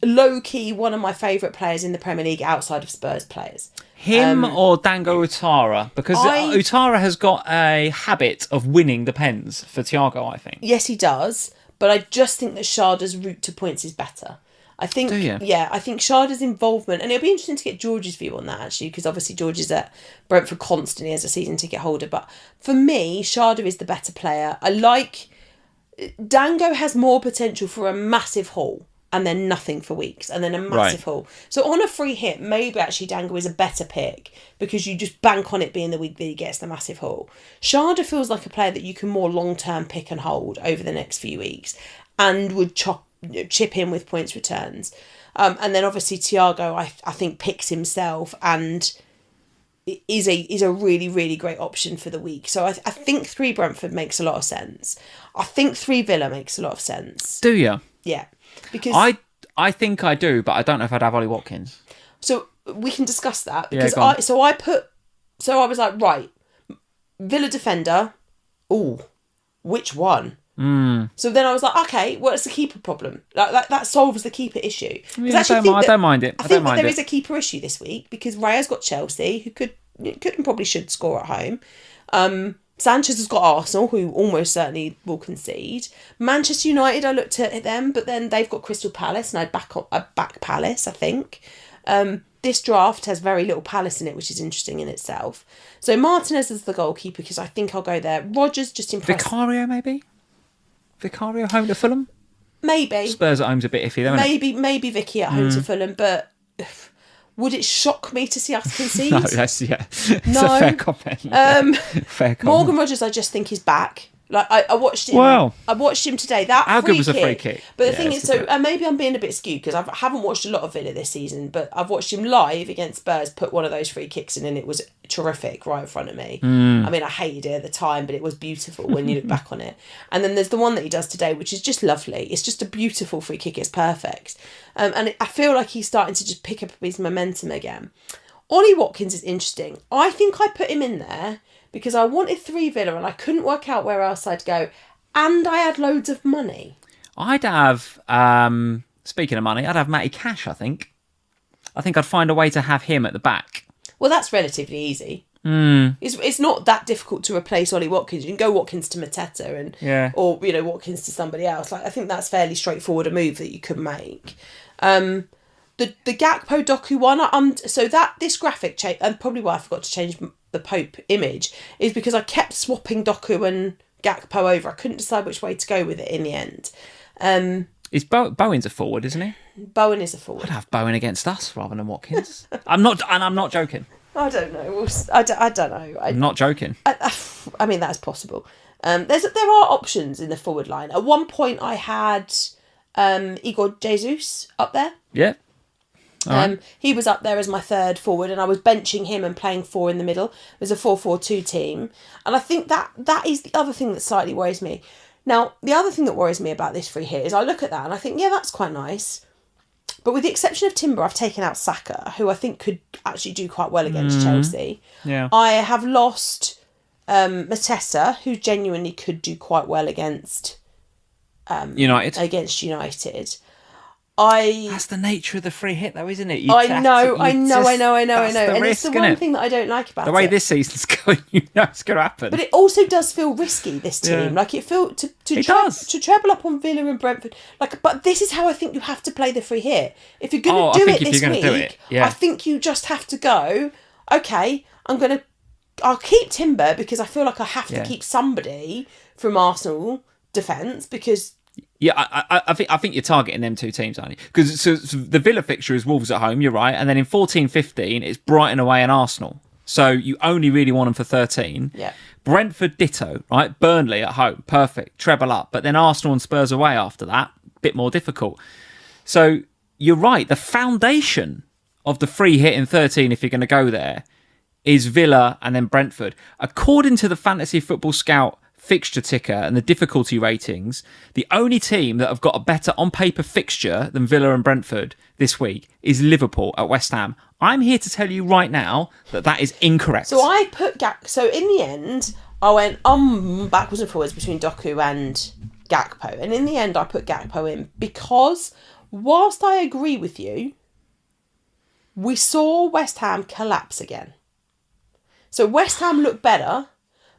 Speaker 2: low-key one of my favourite players in the Premier League outside of Spurs players.
Speaker 1: Him or Dango Utara? Because Utara has got a habit of winning the pens for Thiago, I think.
Speaker 2: Yes, he does. But I just think that Sharda's route to points is better. I think, I think Sharda's involvement, and it'll be interesting to get George's view on that, actually, because obviously George is at Brentford constantly as a season ticket holder. But for me, Sharda is the better player. Dango has more potential for a massive haul, and then nothing for weeks, and then a massive haul. So on a free hit, maybe actually Dango is a better pick, because you just bank on it being the week that he gets the massive haul. Sharda feels like a player that you can more long-term pick and hold over the next few weeks, and would chip in with points returns. And then obviously Thiago, I think, picks himself and is a really, really great option for the week. So I think 3 Brentford makes a lot of sense. I think 3 Villa makes a lot of sense.
Speaker 1: Do you?
Speaker 2: Yeah. Because
Speaker 1: I think I do, but I don't know if I'd have Ollie Watkins.
Speaker 2: So we can discuss that, because I was like, right, Villa defender. Ooh, which one? So then I was like, okay, what's the keeper problem? That solves the keeper issue.
Speaker 1: I don't mind it.
Speaker 2: I think there is a keeper issue this week, because Raya's got Chelsea, who could could and probably should score at home. Sanchez has got Arsenal, who almost certainly will concede. Manchester United, I looked at them, but then they've got Crystal Palace, and I'd back Palace, I think. This draft has very little Palace in it, which is interesting in itself. So Martinez is the goalkeeper, because I think I'll go there. Rodgers just impressed.
Speaker 1: Vicario, maybe? Vicario home to Fulham?
Speaker 2: Maybe.
Speaker 1: Spurs at home's a bit iffy, though, isn't it?
Speaker 2: Maybe Vicky at home to Fulham, but would it shock me to see us concede?
Speaker 1: No, it's a fair comment. Fair comment.
Speaker 2: Morgan Rodgers, I just think, is back. Like I watched him.
Speaker 1: Wow.
Speaker 2: I watched him today. That
Speaker 1: How
Speaker 2: free
Speaker 1: good was the
Speaker 2: kick,
Speaker 1: free kick?
Speaker 2: But the thing is, so maybe I'm being a bit skewed because I haven't watched a lot of Villa this season, but I've watched him live against Spurs put one of those free kicks in, and it was terrific right in front of me. I mean, I hated it at the time, but it was beautiful when you look back on it. And then there's the one that he does today, which is just lovely. It's just a beautiful free kick. It's perfect. I feel like he's starting to just pick up his momentum again. Ollie Watkins is interesting. I think I put him in there because I wanted 3 Villa and I couldn't work out where else I'd go. And I had loads of money.
Speaker 1: I'd have, speaking of money, I'd have Matty Cash, I think. I think I'd find a way to have him at the back.
Speaker 2: Well, that's relatively easy. It's not that difficult to replace Ollie Watkins. You can go Watkins to Mateta or Watkins to somebody else. Like I think that's fairly straightforward a move that you could make. The Gakpo Doku one, so that this graphic change, and probably why I forgot to change the Pope image, is because I kept swapping Doku and Gakpo over. I couldn't decide which way to go with it in the end.
Speaker 1: Is Bowen's a forward, isn't he?
Speaker 2: Bowen is a forward.
Speaker 1: I'd have Bowen against us rather than Watkins. I'm not joking.
Speaker 2: I don't know. I don't know.
Speaker 1: I'm not joking.
Speaker 2: I mean, that's possible. There are options in the forward line. At one point, I had Igor Jesus up there.
Speaker 1: Yeah. Right.
Speaker 2: He was up there as my third forward, and I was benching him and playing 4 in the middle. It was a 4-4-2 team, and I think that is the other thing that slightly worries me. Now, the other thing that worries me about this free hit is I look at that and I think, yeah, that's quite nice. But with the exception of Timber, I've taken out Saka, who I think could actually do quite well against Chelsea.
Speaker 1: Yeah.
Speaker 2: I have lost Matessa, who genuinely could do quite well against
Speaker 1: United. That's the nature of the free hit, though, isn't it?
Speaker 2: I know. And it's the one thing that I don't like about it.
Speaker 1: The way this season's going, it's going to happen.
Speaker 2: But it also does feel risky, this team. Yeah. Like, it feels to treble up on Villa and Brentford. Like, but this is how I think you have to play the free hit. If you're going to do it this week, I think you just have to go, okay, I'll keep Timber because I feel like I have to keep somebody from Arsenal defence because...
Speaker 1: Yeah, I think you're targeting them 2 teams, aren't you? Because so the Villa fixture is Wolves at home, you're right, and then in 14-15 it's Brighton away and Arsenal. So you only really want them for 13.
Speaker 2: Yeah.
Speaker 1: Brentford ditto, right? Burnley at home, perfect, treble up. But then Arsenal and Spurs away after that, bit more difficult. So you're right, the foundation of the free hit in 13, if you're going to go there, is Villa and then Brentford. According to the Fantasy Football Scout fixture ticker and the difficulty ratings, the only team that have got a better on-paper fixture than Villa and Brentford this week is Liverpool at West Ham. I'm here to tell you right now that is incorrect.
Speaker 2: So I put So in the end, I went backwards and forwards between Doku and Gakpo. And in the end, I put Gakpo in because whilst I agree with you, we saw West Ham collapse again. So West Ham look better,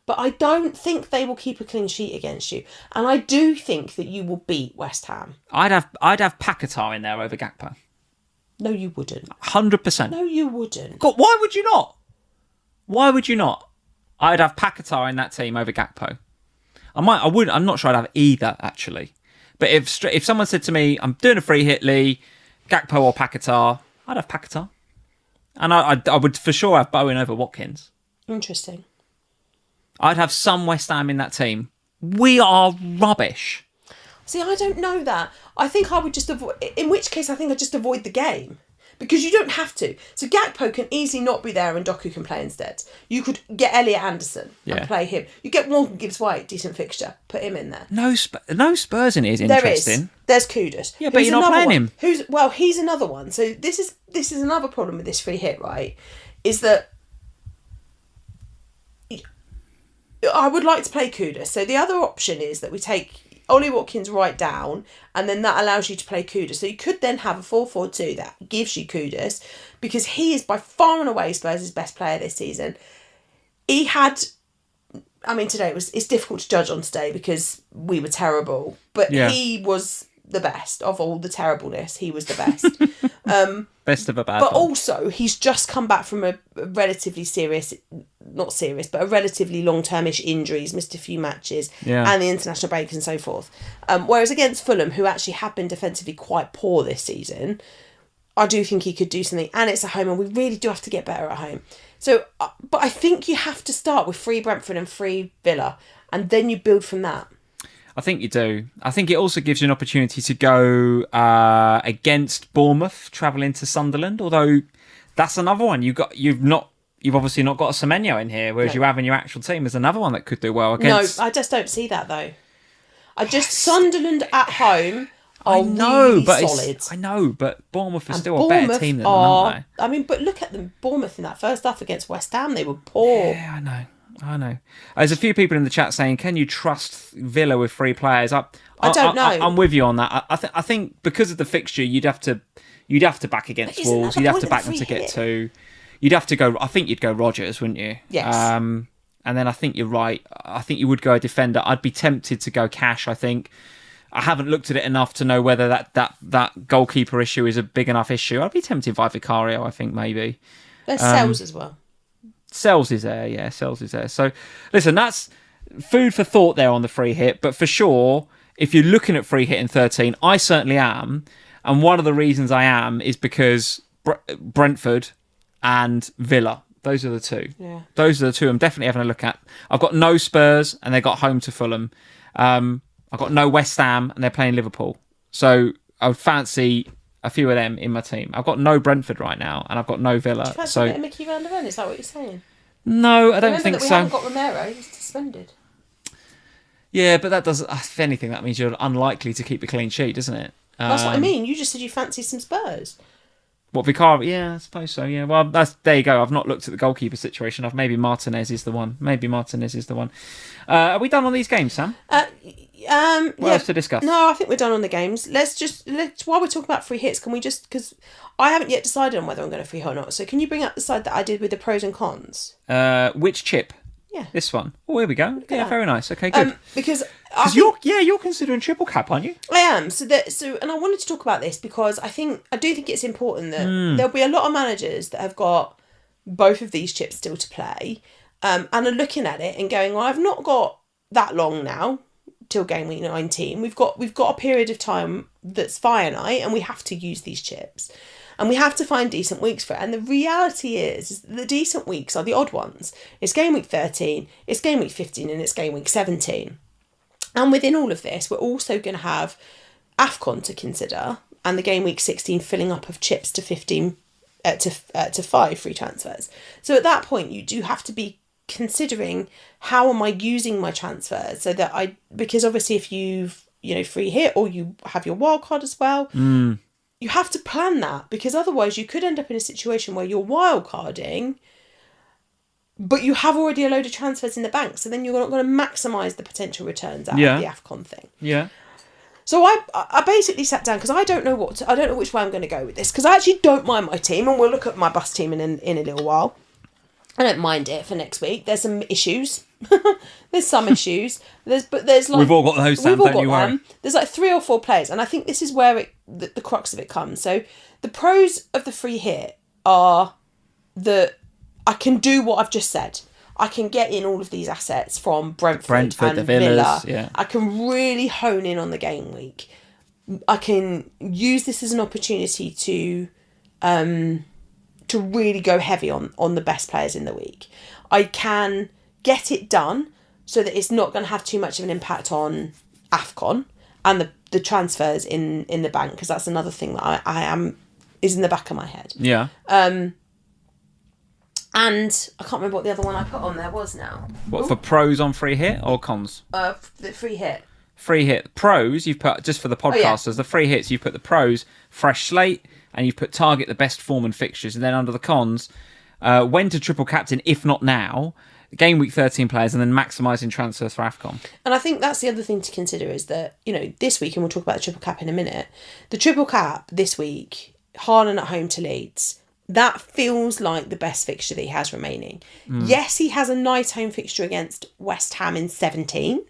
Speaker 2: but I don't think they will keep a clean sheet against you. And I do think that you will beat West Ham.
Speaker 1: I'd have Paquetá in there over Gakpo.
Speaker 2: No, you wouldn't.
Speaker 1: 100%.
Speaker 2: No, you wouldn't.
Speaker 1: God, why would you not? Why would you not? I'd have Paquetá in that team over Gakpo. I wouldn't. I'm not sure I'd have either, actually. But if someone said to me, I'm doing a free hit, Lee, Gakpo or Paquetá, I'd have Paquetá. And I would for sure have Bowen over Watkins.
Speaker 2: Interesting.
Speaker 1: I'd have some West Ham in that team. We are rubbish.
Speaker 2: See, I don't know that. I think I would just avoid... In which case, I think I'd just avoid the game. Because you don't have to. So Gakpo can easily not be there and Doku can play instead. You could get Elliot Anderson and play him. You get Morgan Gibbs-White, decent fixture. Put him in there.
Speaker 1: No Spurs in it is interesting.
Speaker 2: There's Kudus.
Speaker 1: Yeah, but you're not playing him.
Speaker 2: He's another one. So this is another problem with this free hit, right? Is that I would like to play Kudus. So the other option is that we take Ollie Watkins right down, and then that allows you to play Kudus. So you could then have a 4-4-2 that gives you Kudus, because he is by far and away Spurs' best player this season. He had, I mean, today it's difficult to judge on today because we were terrible, but he was the best of all the terribleness. He was the best.
Speaker 1: Best of a bad
Speaker 2: But
Speaker 1: one.
Speaker 2: also, he's just come back from a relatively serious, not serious, but a relatively long-term-ish injury. He's missed a few matches and the international break and so forth. Whereas against Fulham, who actually have been defensively quite poor this season, I do think he could do something. And it's at home, and we really do have to get better at home. So, but I think you have to start with free Brentford and free Villa, and then you build from that.
Speaker 1: I think you do. I think it also gives you an opportunity to go against Bournemouth, travelling to Sunderland. Although that's another one. You've obviously not got a Semenyo in here, whereas you have in your actual team. There's another one that could do well against.
Speaker 2: No, I just don't see that though. Sunderland at home are really solid.
Speaker 1: I know, but Bournemouth is still a better team than them, aren't they?
Speaker 2: I mean, but look at them. Bournemouth in that first half against West Ham, they were poor.
Speaker 1: Yeah, I know. There's a few people in the chat saying, "Can you trust Villa with 3 players?" I
Speaker 2: don't know.
Speaker 1: I'm with you on that. I think because of the fixture, you'd have to back against Wolves. You'd have to back them to get 2. You'd have to go. I think you'd go Rodgers, wouldn't you?
Speaker 2: Yes.
Speaker 1: And then I think you're right. I think you would go a defender. I'd be tempted to go Cash. I think I haven't looked at it enough to know whether that goalkeeper issue is a big enough issue. I'd be tempted by Vicario. I think maybe.
Speaker 2: There's Sells as well.
Speaker 1: Sells is there, yeah. Sells is there. So, listen, that's food for thought there on the free hit. But for sure, if you're looking at free hit in 13, I certainly am. And one of the reasons I am is because Brentford and Villa. Those are the 2.
Speaker 2: Yeah.
Speaker 1: Those are the 2 I'm definitely having a look at. I've got no Spurs, and they got home to Fulham. I've got no West Ham, and they're playing Liverpool. So I would fancy a few of them in my team. I've got no Brentford right now, and I've got no Villa.
Speaker 2: Do you fancy a bit of Mickey van der Ven? Is that what you're saying?
Speaker 1: No, I don't think
Speaker 2: we
Speaker 1: so.
Speaker 2: haven't got Romero. He's suspended.
Speaker 1: Yeah, but that does. If anything, that means you're unlikely to keep a clean sheet, doesn't it?
Speaker 2: That's what I mean. You just said you fancy some Spurs.
Speaker 1: What, Vicario? Yeah, I suppose so. Yeah, well, there you go. I've not looked at the goalkeeper situation. Maybe Martinez is the one. Are we done on these games, Sam? What else to discuss?
Speaker 2: No, I think we're done on the games. While we're talking about free hits, can we just, because I haven't yet decided on whether I'm going to free hit or not. So can you bring up the side that I did with the pros and cons?
Speaker 1: Which chip?
Speaker 2: Yeah,
Speaker 1: this one. Oh, here we go. Yeah, very nice. Okay, good.
Speaker 2: Because
Speaker 1: you're considering triple cap, aren't you?
Speaker 2: I am. So and I wanted to talk about this because I do think it's important that there'll be a lot of managers that have got both of these chips still to play, and are looking at it and going, well, I've not got that long now till game week 19. We've got a period of time that's finite, and we have to use these chips. And we have to find decent weeks for it. And the reality is the decent weeks are the odd ones. It's game week 13, it's game week 15, and it's game week 17. And within all of this, we're also going to have AFCON to consider, and the game week 16 filling up of chips to 15 to 5 free transfers. So at that point, you do have to be considering, how am I using my transfers, so that because obviously if you've free hit or you have your wild card as well. You have to plan that, because otherwise you could end up in a situation where you're wildcarding, but you have already a load of transfers in the bank. So then you're not going to maximise the potential returns out of the AFCON thing.
Speaker 1: Yeah.
Speaker 2: So I basically sat down, because I don't know which way I'm going to go with this, because I actually don't mind my team, and we'll look at my bus team in a little while. I don't mind it for next week. There's some issues. There's some issues. There's like,
Speaker 1: we've all got those, Sam, don't you worry.
Speaker 2: There's like 3 or 4 players, and I think this is where the crux of it comes. So the pros of the free hit are that I can do what I've just said. I can get in all of these assets from Brentford and
Speaker 1: the Villas,
Speaker 2: Villa.
Speaker 1: yeah.
Speaker 2: I can really hone in on the game week. I can use this as an opportunity to really go heavy on the best players in the week. I can get it done so that it's not going to have too much of an impact on AFCON and the transfers in the bank, because that's another thing that is in the back of my head.
Speaker 1: Yeah.
Speaker 2: And I can't remember what the other one I put on there was now.
Speaker 1: What, for pros on free hit or cons?
Speaker 2: The free hit.
Speaker 1: Free hit. Pros, you've put, just for the podcasters, the free hits, you've put the pros, fresh slate, and you've put target the best form and fixtures. And then under the cons, when to triple captain, if not now, game week 13 players, and then maximising transfers for AFCON.
Speaker 2: And I think that's the other thing to consider is that, this week, and we'll talk about the triple cap in a minute, the triple cap this week, Haaland at home to Leeds, that feels like the best fixture that he has remaining. Yes, he has a nice home fixture against West Ham in 17,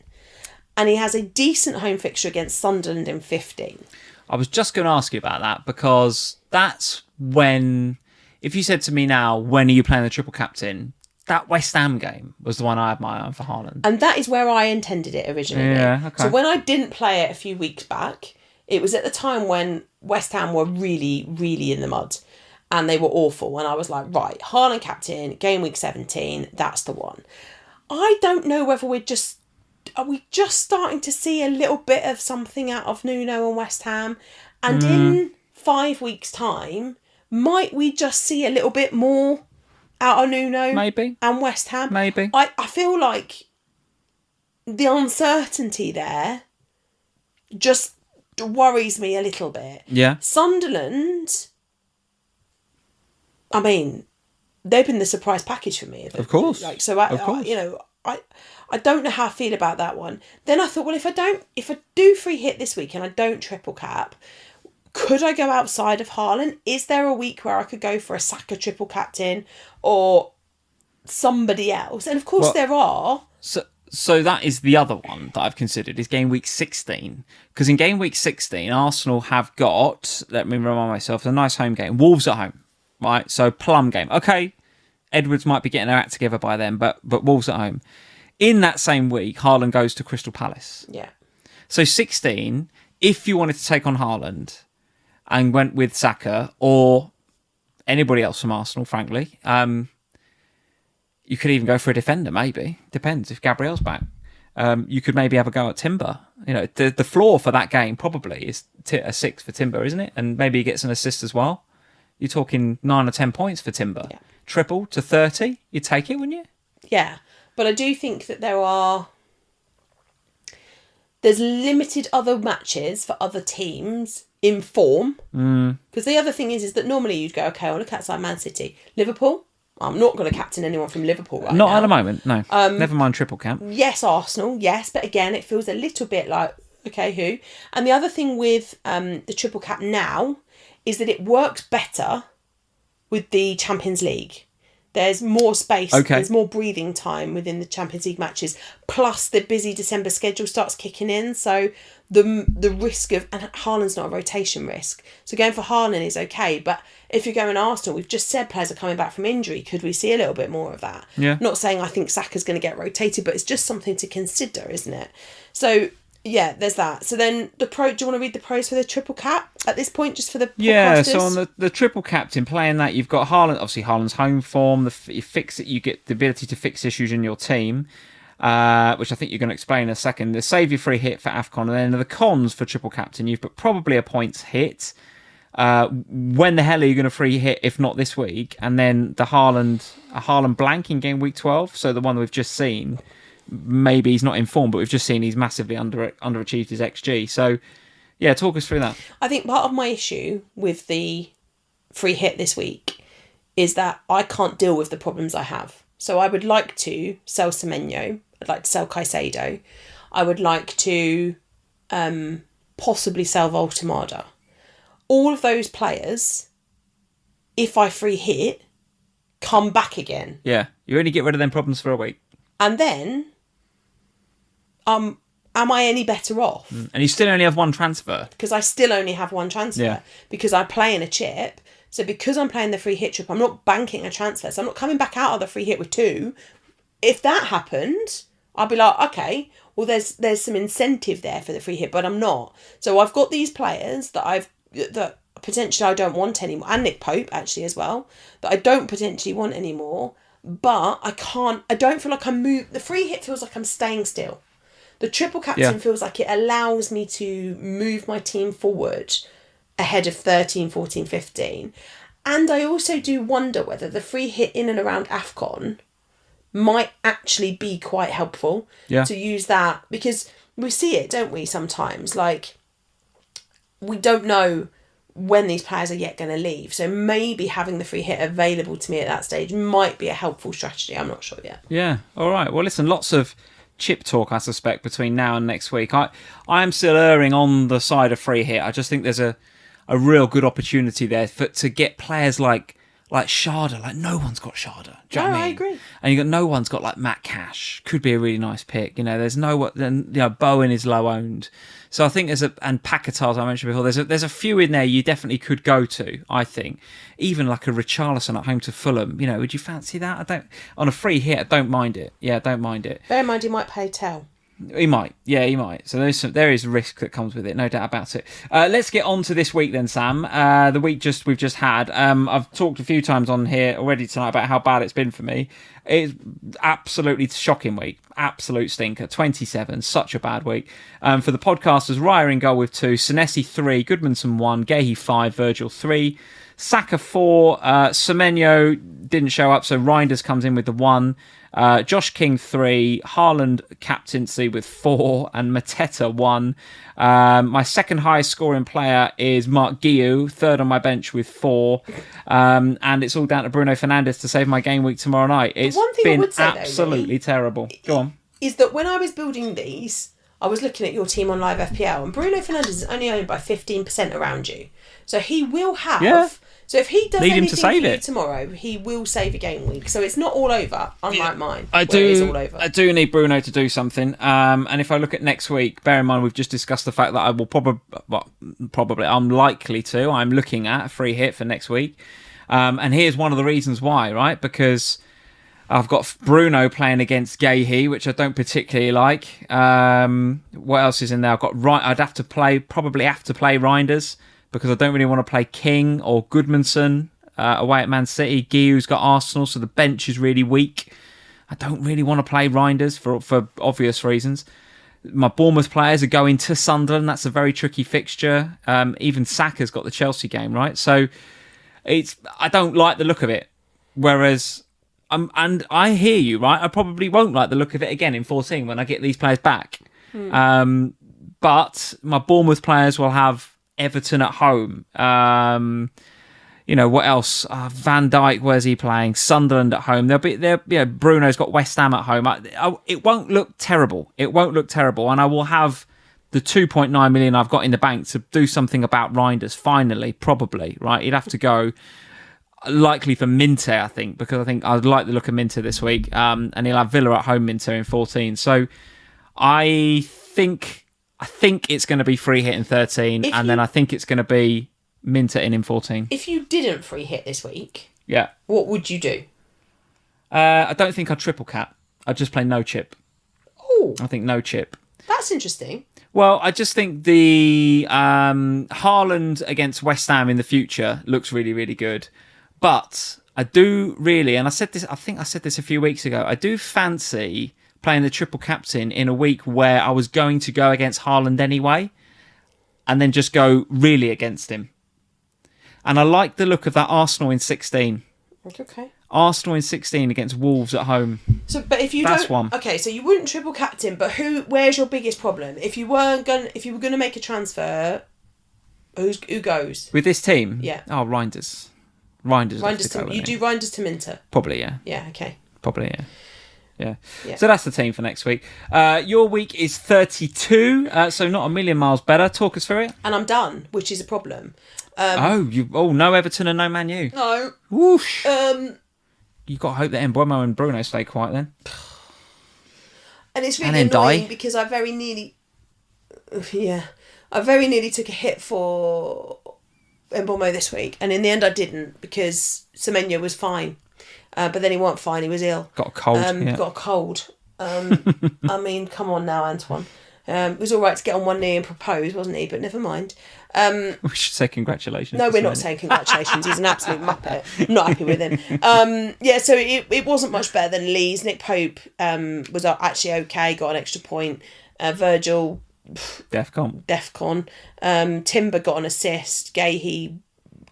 Speaker 2: and he has a decent home fixture against Sunderland in 15.
Speaker 1: I was just going to ask you about that, because that's when, if you said to me now, when are you playing the triple captain? That West Ham game was the one I had my eye on for Haaland.
Speaker 2: And that is where I intended it originally.
Speaker 1: Yeah, okay.
Speaker 2: So when I didn't play it a few weeks back, it was at the time when West Ham were really, really in the mud. And they were awful. And I was like, right, Haaland captain, game week 17, that's the one. I don't know whether are we just starting to see a little bit of something out of Nuno and West Ham? And in 5 weeks' time, might we just see a little bit more out of Nuno
Speaker 1: Maybe.
Speaker 2: and West Ham?
Speaker 1: Maybe.
Speaker 2: I feel like the uncertainty there just worries me a little bit.
Speaker 1: Yeah.
Speaker 2: Sunderland, I mean, they've been the surprise package for me.
Speaker 1: Of course.
Speaker 2: I don't know how I feel about that one. Then I thought, well, if I do free hit this week and I don't triple cap, could I go outside of Haaland? Is there a week where I could go for a Saka triple captain or somebody else? And of course there are.
Speaker 1: So that is the other one that I've considered, is game week 16. Because in game week 16, Arsenal have got, let me remind myself, a nice home game. Wolves at home, right? So plum game. Okay, Edwards might be getting their act together by then, but Wolves at home. In that same week, Haaland goes to Crystal Palace.
Speaker 2: Yeah.
Speaker 1: So 16, if you wanted to take on Haaland and went with Saka or anybody else from Arsenal, frankly, you could even go for a defender, maybe. Depends if Gabriel's back. You could maybe have a go at Timber. The floor for that game probably is a 6 for Timber, isn't it? And maybe he gets an assist as well. You're talking 9 or 10 points for Timber.
Speaker 2: Yeah.
Speaker 1: Triple to 30, you'd take it, wouldn't you?
Speaker 2: Yeah. But I do think that there's limited other matches for other teams in form. Because the other thing is that normally you'd go, okay, I'll look outside Man City. Liverpool, I'm not going to captain anyone from Liverpool right now.
Speaker 1: Not at the moment, no. Never mind triple cap.
Speaker 2: Yes, Arsenal, yes. But again, it feels a little bit like, okay, who? And the other thing with the triple cap now is that it works better with the Champions League. There's more space, There's more breathing time within the Champions League matches. Plus, the busy December schedule starts kicking in. So the risk of... And Haaland's not a rotation risk. So going for Haaland is okay. But if you're going Arsenal, we've just said players are coming back from injury. Could we see a little bit more of that?
Speaker 1: Yeah.
Speaker 2: Not saying I think Saka's going to get rotated, but it's just something to consider, isn't it? So... yeah, there's that. So then do you want to read the pros for the triple cap at this point, just for the podcasters?
Speaker 1: Yeah, so on the triple captain, playing that, you've got Haaland, obviously Haaland's home form, you get the ability to fix issues in your team, which I think you're going to explain in a second. The save your free hit for AFCON, and then the cons for triple captain, you've got probably a points hit. When the hell are you going to free hit if not this week? And then a Haaland blank in game week 12, so the one we've just seen. Maybe he's not in form, but we've just seen he's massively underachieved his XG. So, yeah, talk us through that.
Speaker 2: I think part of my issue with the free hit this week is that I can't deal with the problems I have. So I would like to sell Semenyo. I'd like to sell Caicedo. I would like to possibly sell Voltemada. All of those players, if I free hit, come back again.
Speaker 1: Yeah, you only get rid of them problems for a week.
Speaker 2: And then... am I any better off?
Speaker 1: And you still only have one transfer.
Speaker 2: Because I still only have one transfer.
Speaker 1: Yeah.
Speaker 2: Because I play in a chip. So because I'm playing the free hit trip, I'm not banking a transfer. So I'm not coming back out of the free hit with 2. If that happened, I'd be like, okay, well, there's some incentive there for the free hit, but I'm not. So I've got these players that potentially I don't want anymore, and Nick Pope actually as well, that I don't potentially want anymore. But I don't feel like the free hit feels like I'm staying still. The triple captain feels like it allows me to move my team forward ahead of 13, 14, 15. And I also do wonder whether the free hit in and around AFCON might actually be quite helpful to use that. Because we see it, don't we, sometimes? Like, we don't know when these players are yet going to leave. So maybe having the free hit available to me at that stage might be a helpful strategy. I'm not sure yet.
Speaker 1: Yeah. All right. Well, listen, lots of chip talk, I suspect, between now and next week. I am still erring on the side of free hit. I just think there's a real good opportunity there to get players like Sharda. Like, no one's got Sharda. Do you know what I mean?
Speaker 2: I agree.
Speaker 1: And you got no one's got like Matt Cash. Could be a really nice pick. You know, there's no, then Bowen is low owned. So I think and Paquetá, as I mentioned before, there's a few in there you definitely could go to. I think even like a Richarlison at home to Fulham. You know, would you fancy that? On a free hit, I don't mind it. Yeah, I don't mind it.
Speaker 2: Bear in mind, he might play Tell.
Speaker 1: He might. Yeah, he might. So there is risk that comes with it, no doubt about it. Let's get on to this week then, Sam. The week we've just had. I've talked a few times on here already tonight about how bad it's been for me. It's absolutely shocking week. Absolute stinker. 27. Such a bad week. For the podcasters, Raya in goal with 2, Senesi 3, Goodmanson 1, Gahey 5, Virgil 3, Saka 4, Semenyo didn't show up, so Reinders comes in with the 1. Josh King 3, Haaland captaincy with 4, and Mateta 1. My second highest scoring player is Mark Guiu, third on my bench with 4. And it's all down to Bruno Fernandes to save my game week tomorrow night. It's been absolutely terrible. Go on.
Speaker 2: Is that when I was building these, I was looking at your team on live FPL, and Bruno Fernandes is only owned by 15% around you. So he will have... Yeah. So if he does anything for you tomorrow, he will save a game week. So it's not all over, unlike mine.
Speaker 1: I do need Bruno to do something. And if I look at next week, bear in mind we've just discussed the fact that I will probably, I'm likely to. I'm looking at a free hit for next week. And here's one of the reasons why, right? Because I've got Bruno playing against Gahey, which I don't particularly like. What else is in there? I'd probably have to play Reinders, because I don't really want to play King or Goodmanson away at Man City. Guiu's got Arsenal, so the bench is really weak. I don't really want to play Reinders for obvious reasons. My Bournemouth players are going to Sunderland. That's a very tricky fixture. Even Saka's got the Chelsea game, right? So I don't like the look of it. Whereas, and I hear you, right? I probably won't like the look of it again in 14 when I get these players back. But my Bournemouth players will have Everton at home. What else? Van Dijk, where's he playing? Sunderland at home. They'll be there. Bruno's got West Ham at home. It won't look terrible. And I will have the 2.9 million I've got in the bank to do something about Reinders. Finally, probably right. He'd have to go likely for Minteh, I think, because I think I'd like the look of Minteh this week. And he'll have Villa at home, Minteh in 14. So I think it's going to be free hit in 13, then I think it's going to be Minteh in 14.
Speaker 2: If you didn't free hit this week,
Speaker 1: yeah,
Speaker 2: what would you do?
Speaker 1: I don't think I'd triple cap. I'd just play no chip.
Speaker 2: Oh,
Speaker 1: I think no chip.
Speaker 2: That's interesting.
Speaker 1: Well, I just think the Haaland against West Ham in the future looks really, really good. But I do really, and I think I said this a few weeks ago, I do fancy playing the triple captain in a week where I was going to go against Haaland anyway, and then just go really against him. And I like the look of that Arsenal in 16.
Speaker 2: Okay.
Speaker 1: Arsenal in 16 against Wolves at home.
Speaker 2: So, but if you
Speaker 1: That's one.
Speaker 2: Okay, so you wouldn't triple captain, but where's your biggest problem? If you were going to make a transfer, who goes
Speaker 1: with this team?
Speaker 2: Yeah.
Speaker 1: Oh, Reinders.
Speaker 2: You do Reinders to Minteh.
Speaker 1: Probably, yeah.
Speaker 2: Yeah. Okay.
Speaker 1: Probably, yeah. Yeah. So that's the team for next week. Your week is 32, so not a million miles better. Talk us through it.
Speaker 2: And I'm done, which is a problem.
Speaker 1: No Everton and no Man U.
Speaker 2: No.
Speaker 1: Whoosh. You've got to hope that Mbeumo and Bruno stay quiet then.
Speaker 2: And it's really annoying because I very nearly took a hit for Mbeumo this week, and in the end I didn't, because Semenyo was fine. But then he wasn't fine, he was ill.
Speaker 1: Got a cold.
Speaker 2: Got a cold. I mean, come on now, Antoine. It was all right to get on one knee and propose, wasn't he? But never mind.
Speaker 1: We should say congratulations.
Speaker 2: No, we're not saying congratulations. He's an absolute muppet. I'm not happy with him. So it wasn't much better than Lee's. Nick Pope was actually okay, got an extra point. Virgil... Defcon. Timber got an assist. Gahey,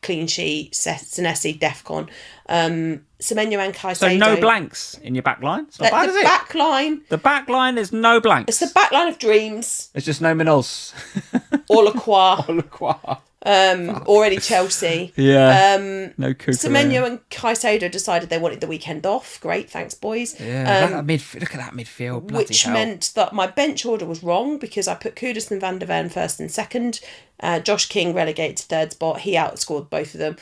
Speaker 2: clean sheet. Senesi, Defcon. Semenyo and Caicedo.
Speaker 1: So no blanks in your back line? It's not bad, is it?
Speaker 2: Back line.
Speaker 1: The back line is no blanks.
Speaker 2: It's the back line of dreams.
Speaker 1: It's just no Munoz.
Speaker 2: Or Lacroix. or any Chelsea.
Speaker 1: Yeah. No Cucurella.
Speaker 2: Semenyo and Caicedo decided they wanted the weekend off. Great, thanks, boys.
Speaker 1: Yeah, look at that midfield. Bloody
Speaker 2: Which
Speaker 1: hell.
Speaker 2: meant that my bench order was wrong because I put Kudus and Van der Ven first and second. Josh King relegated to third spot. He outscored both of them.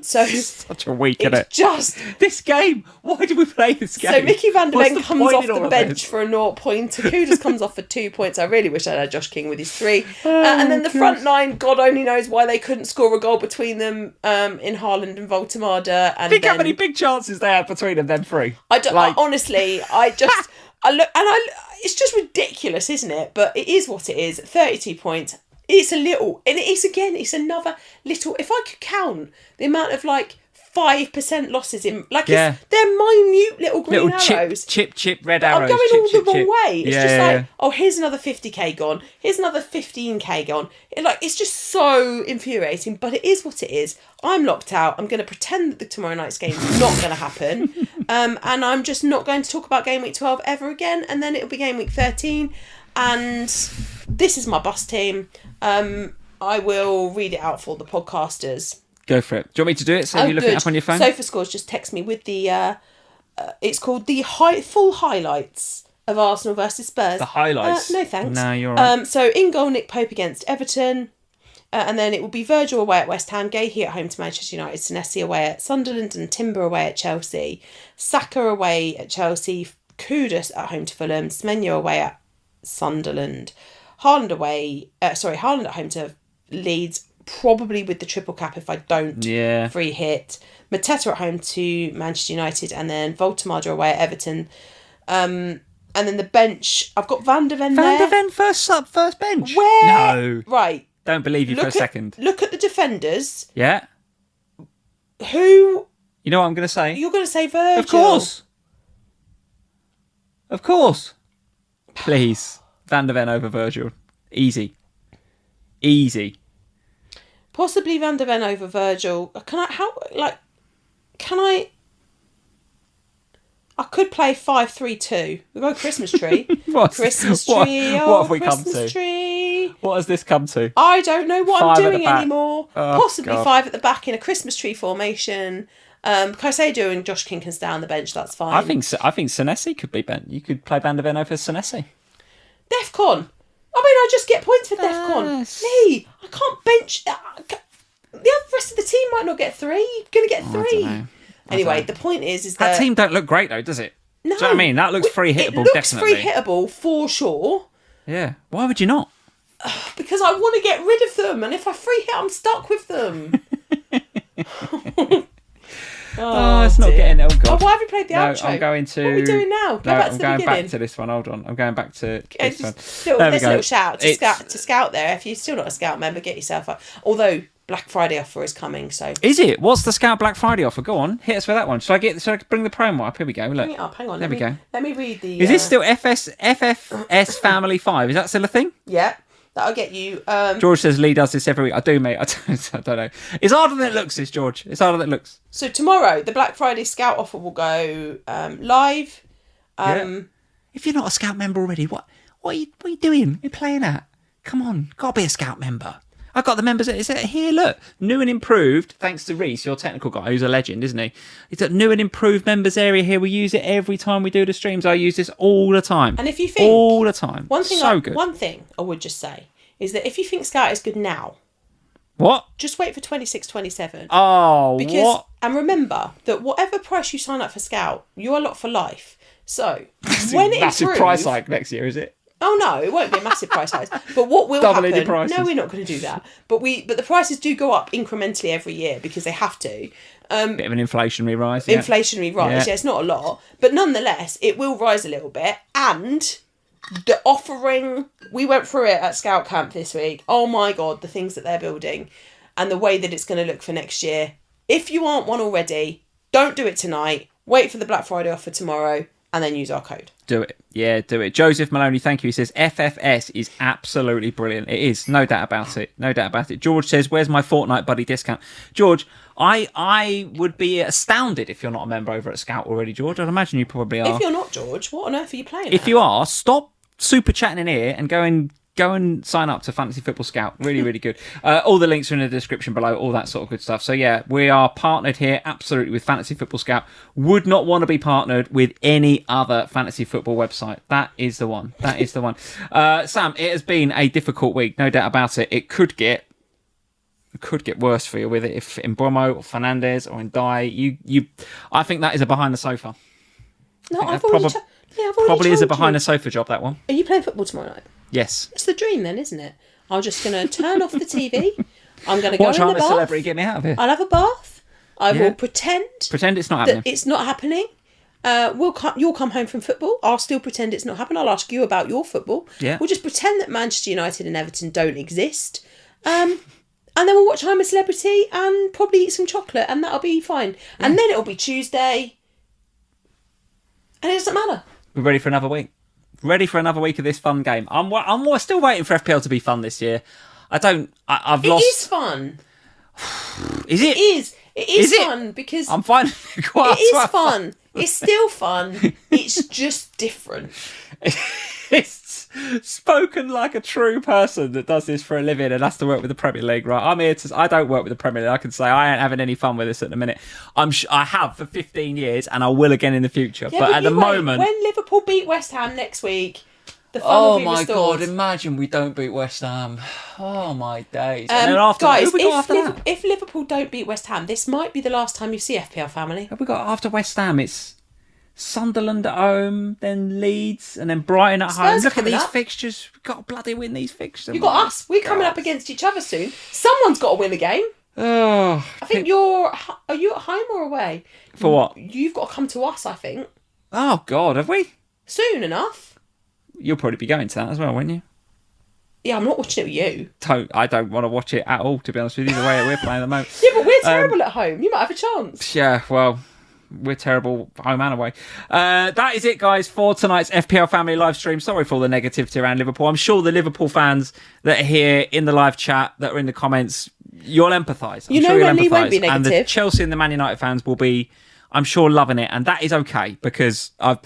Speaker 2: So
Speaker 1: such a week, isn't it?
Speaker 2: Just
Speaker 1: this game. Why did we play this game?
Speaker 2: So Mickey Van der
Speaker 1: What's
Speaker 2: Ven
Speaker 1: the
Speaker 2: comes
Speaker 1: point
Speaker 2: off
Speaker 1: in all
Speaker 2: the
Speaker 1: of
Speaker 2: bench
Speaker 1: this?
Speaker 2: for a 0 pointer. Kudus comes off for 2 points. I really wish I had Josh King with his 3. And then the front 9, God only knows why they couldn't score a goal between them in Haaland and Voltemada. And
Speaker 1: Think how many big chances they had between them 3.
Speaker 2: Honestly, it's just ridiculous, isn't it? But it is what it is. 32 points. It's a little, and it's another little. If I could count the amount of 5% losses in, they're minute little green arrows.
Speaker 1: Chip, red arrows.
Speaker 2: I'm going all the wrong way. It's just
Speaker 1: yeah.
Speaker 2: Here's another 50k gone. Here's another 15k gone. It's just so infuriating, but it is what it is. I'm locked out. I'm going to pretend that the tomorrow night's game is not going to happen. And I'm just not going to talk about game week 12 ever again. And then it'll be game week 13. And this is my bus team. I will read it out for the podcasters.
Speaker 1: Go for it. Do you want me to do it? So you're looking it up on your phone?
Speaker 2: Sofa Scores just text me with the... it's called the full highlights of Arsenal versus Spurs.
Speaker 1: The highlights?
Speaker 2: No, thanks.
Speaker 1: No, you're right.
Speaker 2: So in goal, Nick Pope against Everton. And then it will be Virgil away at West Ham, Gahey at home to Manchester United, Senesi away at Sunderland and Timber away at Chelsea. Saka away at Chelsea, Kudus at home to Fulham, Semenyo away at Sunderland. Haaland at home to Leeds, probably with the triple cap if I don't free hit. Mateta at home to Manchester United, and then Voltemada away at Everton. And then the bench, I've got Van der Ven there.
Speaker 1: Van der Ven first bench?
Speaker 2: Where?
Speaker 1: No.
Speaker 2: Right.
Speaker 1: Don't believe you for a second.
Speaker 2: Look at the defenders.
Speaker 1: Yeah.
Speaker 2: Who?
Speaker 1: You know what I'm going to say?
Speaker 2: You're going to say Virgil.
Speaker 1: Of course. Please. Van der Ven over Virgil. Easy.
Speaker 2: Possibly Van der Ven over Virgil. I could play 5-3-2. We go Christmas tree. Christmas tree.
Speaker 1: What have we come
Speaker 2: Christmas
Speaker 1: to?
Speaker 2: Tree.
Speaker 1: What has this come to?
Speaker 2: I don't know what
Speaker 1: 5
Speaker 2: I'm
Speaker 1: at the
Speaker 2: doing
Speaker 1: back.
Speaker 2: anymore. Possibly 5 at the back in a Christmas tree formation. Caicedo and Josh King can stay on the bench. That's fine.
Speaker 1: I think Senesi could be bent. You could play Van der Ven over Senesi.
Speaker 2: Defcon. I just get points for Defcon. Me, I can't bench. The rest of the team might not get 3. You're going to get 3. Anyway, the point is
Speaker 1: that team don't look great though, does it?
Speaker 2: No.
Speaker 1: Do you know what I mean? That looks free hittable,
Speaker 2: it looks
Speaker 1: definitely.
Speaker 2: free hittable for sure.
Speaker 1: Yeah. Why would you not?
Speaker 2: Because I want to get rid of them, and if I free hit, I'm stuck with them.
Speaker 1: It's not getting. Oh god.
Speaker 2: Why have you played the outro?
Speaker 1: I'm going to.
Speaker 2: What are we doing now? Go back to the beginning.
Speaker 1: I'm going back to this one. Hold on. I'm going back to this one.
Speaker 2: There's a little shout to Scout there. If you're still not a Scout member, get yourself up. Although Black Friday offer is coming, so.
Speaker 1: Is it? What's the Scout Black Friday offer? Go on, hit us with that one. Should I bring the promo up? Here we go. Look.
Speaker 2: Bring it up. Hang on. There we go. Let me read the.
Speaker 1: Is this still FFS Family 5? Is that still a thing?
Speaker 2: Yeah. That'll get you.
Speaker 1: George says Lee does this every week. I do, mate. I don't know. It's harder than it looks, this, George. It's harder than it looks.
Speaker 2: So tomorrow, the Black Friday Scout offer will go live.
Speaker 1: If you're not a Scout member already, what are you doing? You're playing at? Come on, gotta be a Scout member. I've got the members. Is it here? Look, new and improved. Thanks to Reese, your technical guy, who's a legend, isn't he? It's a new and improved members area here. We use it every time we do the streams. I use this all the time.
Speaker 2: And if you think
Speaker 1: all the time,
Speaker 2: one thing I would just say is that if you think Scout is good now,
Speaker 1: what?
Speaker 2: Just wait for 26-27.
Speaker 1: Oh, what?
Speaker 2: And remember that whatever price you sign up for Scout, you're locked for life. So when it
Speaker 1: massive
Speaker 2: improves,
Speaker 1: price hike next year, is it?
Speaker 2: Oh no, it won't be a massive price hike. But what will
Speaker 1: Doubling
Speaker 2: happen?
Speaker 1: the prices.
Speaker 2: No, we're not going to do that. But the prices do go up incrementally every year because they have to.
Speaker 1: Bit of an inflationary rise.
Speaker 2: Inflationary rise. Yeah, it's not a lot, but nonetheless, it will rise a little bit. And the offering, we went through it at Scout Camp this week. Oh my god, the things that they're building, and the way that it's going to look for next year. If you aren't one already, don't do it tonight. Wait for the Black Friday offer tomorrow, and then use our code.
Speaker 1: Do it. Yeah, do it. Joseph Maloney, thank you. He says, FFS is absolutely brilliant. It is. No doubt about it. No doubt about it. George says, where's my Fortnite buddy discount? George, I would be astounded if you're not a member over at Scout already, George. I'd imagine you probably are.
Speaker 2: If you're not, George, what on earth are you playing
Speaker 1: If you are, stop super chatting in here and go and go and sign up to Fantasy Football Scout. Really, really good. All the links are in the description below, all that sort of good stuff. So yeah, we are partnered here absolutely with Fantasy Football Scout. Would not want to be partnered with any other fantasy football website. That is the one. That is the one. Sam, it has been a difficult week, no doubt about it. It could get worse for you with it if in Bromo or Fernandez or in Dye. I think that is a behind the sofa.
Speaker 2: No, I've already
Speaker 1: probably is a
Speaker 2: told
Speaker 1: behind
Speaker 2: you.
Speaker 1: the sofa job, that one.
Speaker 2: Are you playing football tomorrow night?
Speaker 1: Yes.
Speaker 2: It's the dream then, isn't it? I'm just going to turn off the TV. I'm going to go
Speaker 1: Watch
Speaker 2: in the
Speaker 1: I'm a
Speaker 2: bath.
Speaker 1: Celebrity, get me out of here.
Speaker 2: I'll have a bath. I will pretend
Speaker 1: it's not
Speaker 2: that
Speaker 1: happening.
Speaker 2: it's not happening. You'll come home from football. I'll still pretend it's not happening. I'll ask you about your football.
Speaker 1: Yeah.
Speaker 2: We'll just pretend that Manchester United and Everton don't exist. And then we'll watch I'm a Celebrity and probably eat some chocolate, and that'll be fine. Yeah. And then it'll be Tuesday. And it doesn't matter.
Speaker 1: We're ready for another week. Ready for another week of this fun game. I'm still waiting for FPL to be fun this year. I've lost.
Speaker 2: It is fun.
Speaker 1: Is it?
Speaker 2: It is fun because
Speaker 1: I'm finding it quite.
Speaker 2: It is fun. It's still fun. It's just different.
Speaker 1: It's spoken like a true person that does this for a living and has to work with the Premier League, right? I'm here to. I don't work with the Premier League. I can say I ain't having any fun with this at the minute. I have for 15 years, and I will again in the future.
Speaker 2: Yeah,
Speaker 1: but at the moment,
Speaker 2: when Liverpool beat West Ham next week, the fun will be restored.
Speaker 1: Oh my God! Imagine we don't beat West Ham. Oh my days!
Speaker 2: And
Speaker 1: then after,
Speaker 2: guys,
Speaker 1: who we got after that?
Speaker 2: If Liverpool don't beat West Ham, this might be the last time you see FPL family.
Speaker 1: Have we got after West Ham? It's Sunderland at home, then Leeds, and then Brighton at home. Look at these fixtures. We've got to bloody win these fixtures.
Speaker 2: You've got us. We're coming up against each other soon. Someone's got to win the game.
Speaker 1: Oh,
Speaker 2: I think are you at home or away?
Speaker 1: For what?
Speaker 2: You've got to come to us, I think.
Speaker 1: Oh God, have we?
Speaker 2: Soon enough.
Speaker 1: You'll probably be going to that as well, won't you?
Speaker 2: Yeah, I'm not watching it with you.
Speaker 1: I don't want to watch it at all, to be honest with you, the way we're playing at the moment.
Speaker 2: Yeah, but we're terrible at home. You might have a chance.
Speaker 1: Yeah, well, we're terrible home and away. That is it, guys, for tonight's FPL Family live stream. Sorry for all the negativity around Liverpool. I'm sure the Liverpool fans that are here in the live chat, that are in the comments, you'll empathise.
Speaker 2: You know when Lee won't be negative.
Speaker 1: And the Chelsea and the Man United fans will be, I'm sure, loving it. And that is okay, because I'll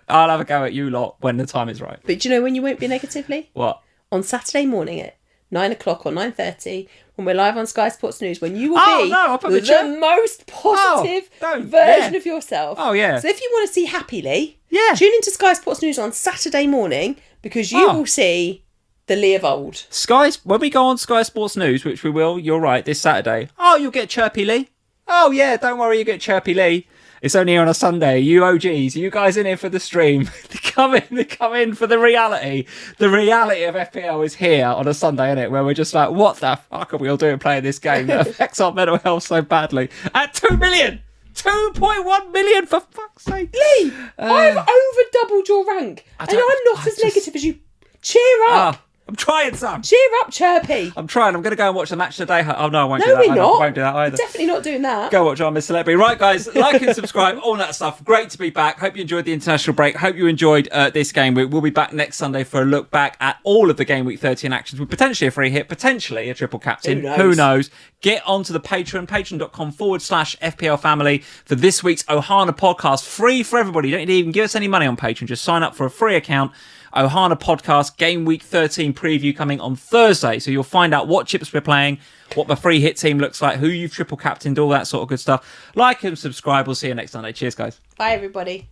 Speaker 1: have a go at you lot when the time is right.
Speaker 2: But do you know when you won't be negatively?
Speaker 1: What?
Speaker 2: On Saturday morning at 9 o'clock or 9:30, when we're live on Sky Sports News, when you will be the most positive version of yourself.
Speaker 1: Oh, yeah.
Speaker 2: So if you want to see Happy Lee,
Speaker 1: tune
Speaker 2: into Sky Sports News on Saturday morning, because you will see the Lee of old.
Speaker 1: When we go on Sky Sports News, which we will, you're right, this Saturday, you'll get Chirpy Lee. Oh, yeah, don't worry, you get Chirpy Lee. It's only here on a Sunday. You OGs, you guys in here for the stream. They come in for the reality. The reality of FPL is here on a Sunday, isn't it? Where we're just like, what the fuck are we all doing playing this game that affects our mental health so badly? At 2 million! 2.1 million, for fuck's sake.
Speaker 2: Lee, I've over doubled your rank. And I'm not as negative as you. Cheer up.
Speaker 1: I'm trying, Sam.
Speaker 2: Cheer up, Chirpy.
Speaker 1: I'm trying. I'm going to go and watch the match today. Oh, no, I won't do that.
Speaker 2: No, we're not.
Speaker 1: I won't do that either.
Speaker 2: We're definitely not doing that.
Speaker 1: Go watch I'm a Celebrity. Right, guys, like and subscribe, all that stuff. Great to be back. Hope you enjoyed the international break. Hope you enjoyed this game week. We'll be back next Sunday for a look back at all of the game week 13 actions with potentially a free hit, potentially a triple captain. Who knows? Get onto the Patreon, patreon.com/FPL family for this week's Ohana podcast. Free for everybody. You don't need to even give us any money on Patreon. Just sign up for a free account. Ohana podcast, game week 13 preview coming on Thursday. So you'll find out what chips we're playing, what my free hit team looks like, who you've triple captained, all that sort of good stuff. Like and subscribe. We'll see you next Sunday. Cheers, guys.
Speaker 2: Bye, everybody.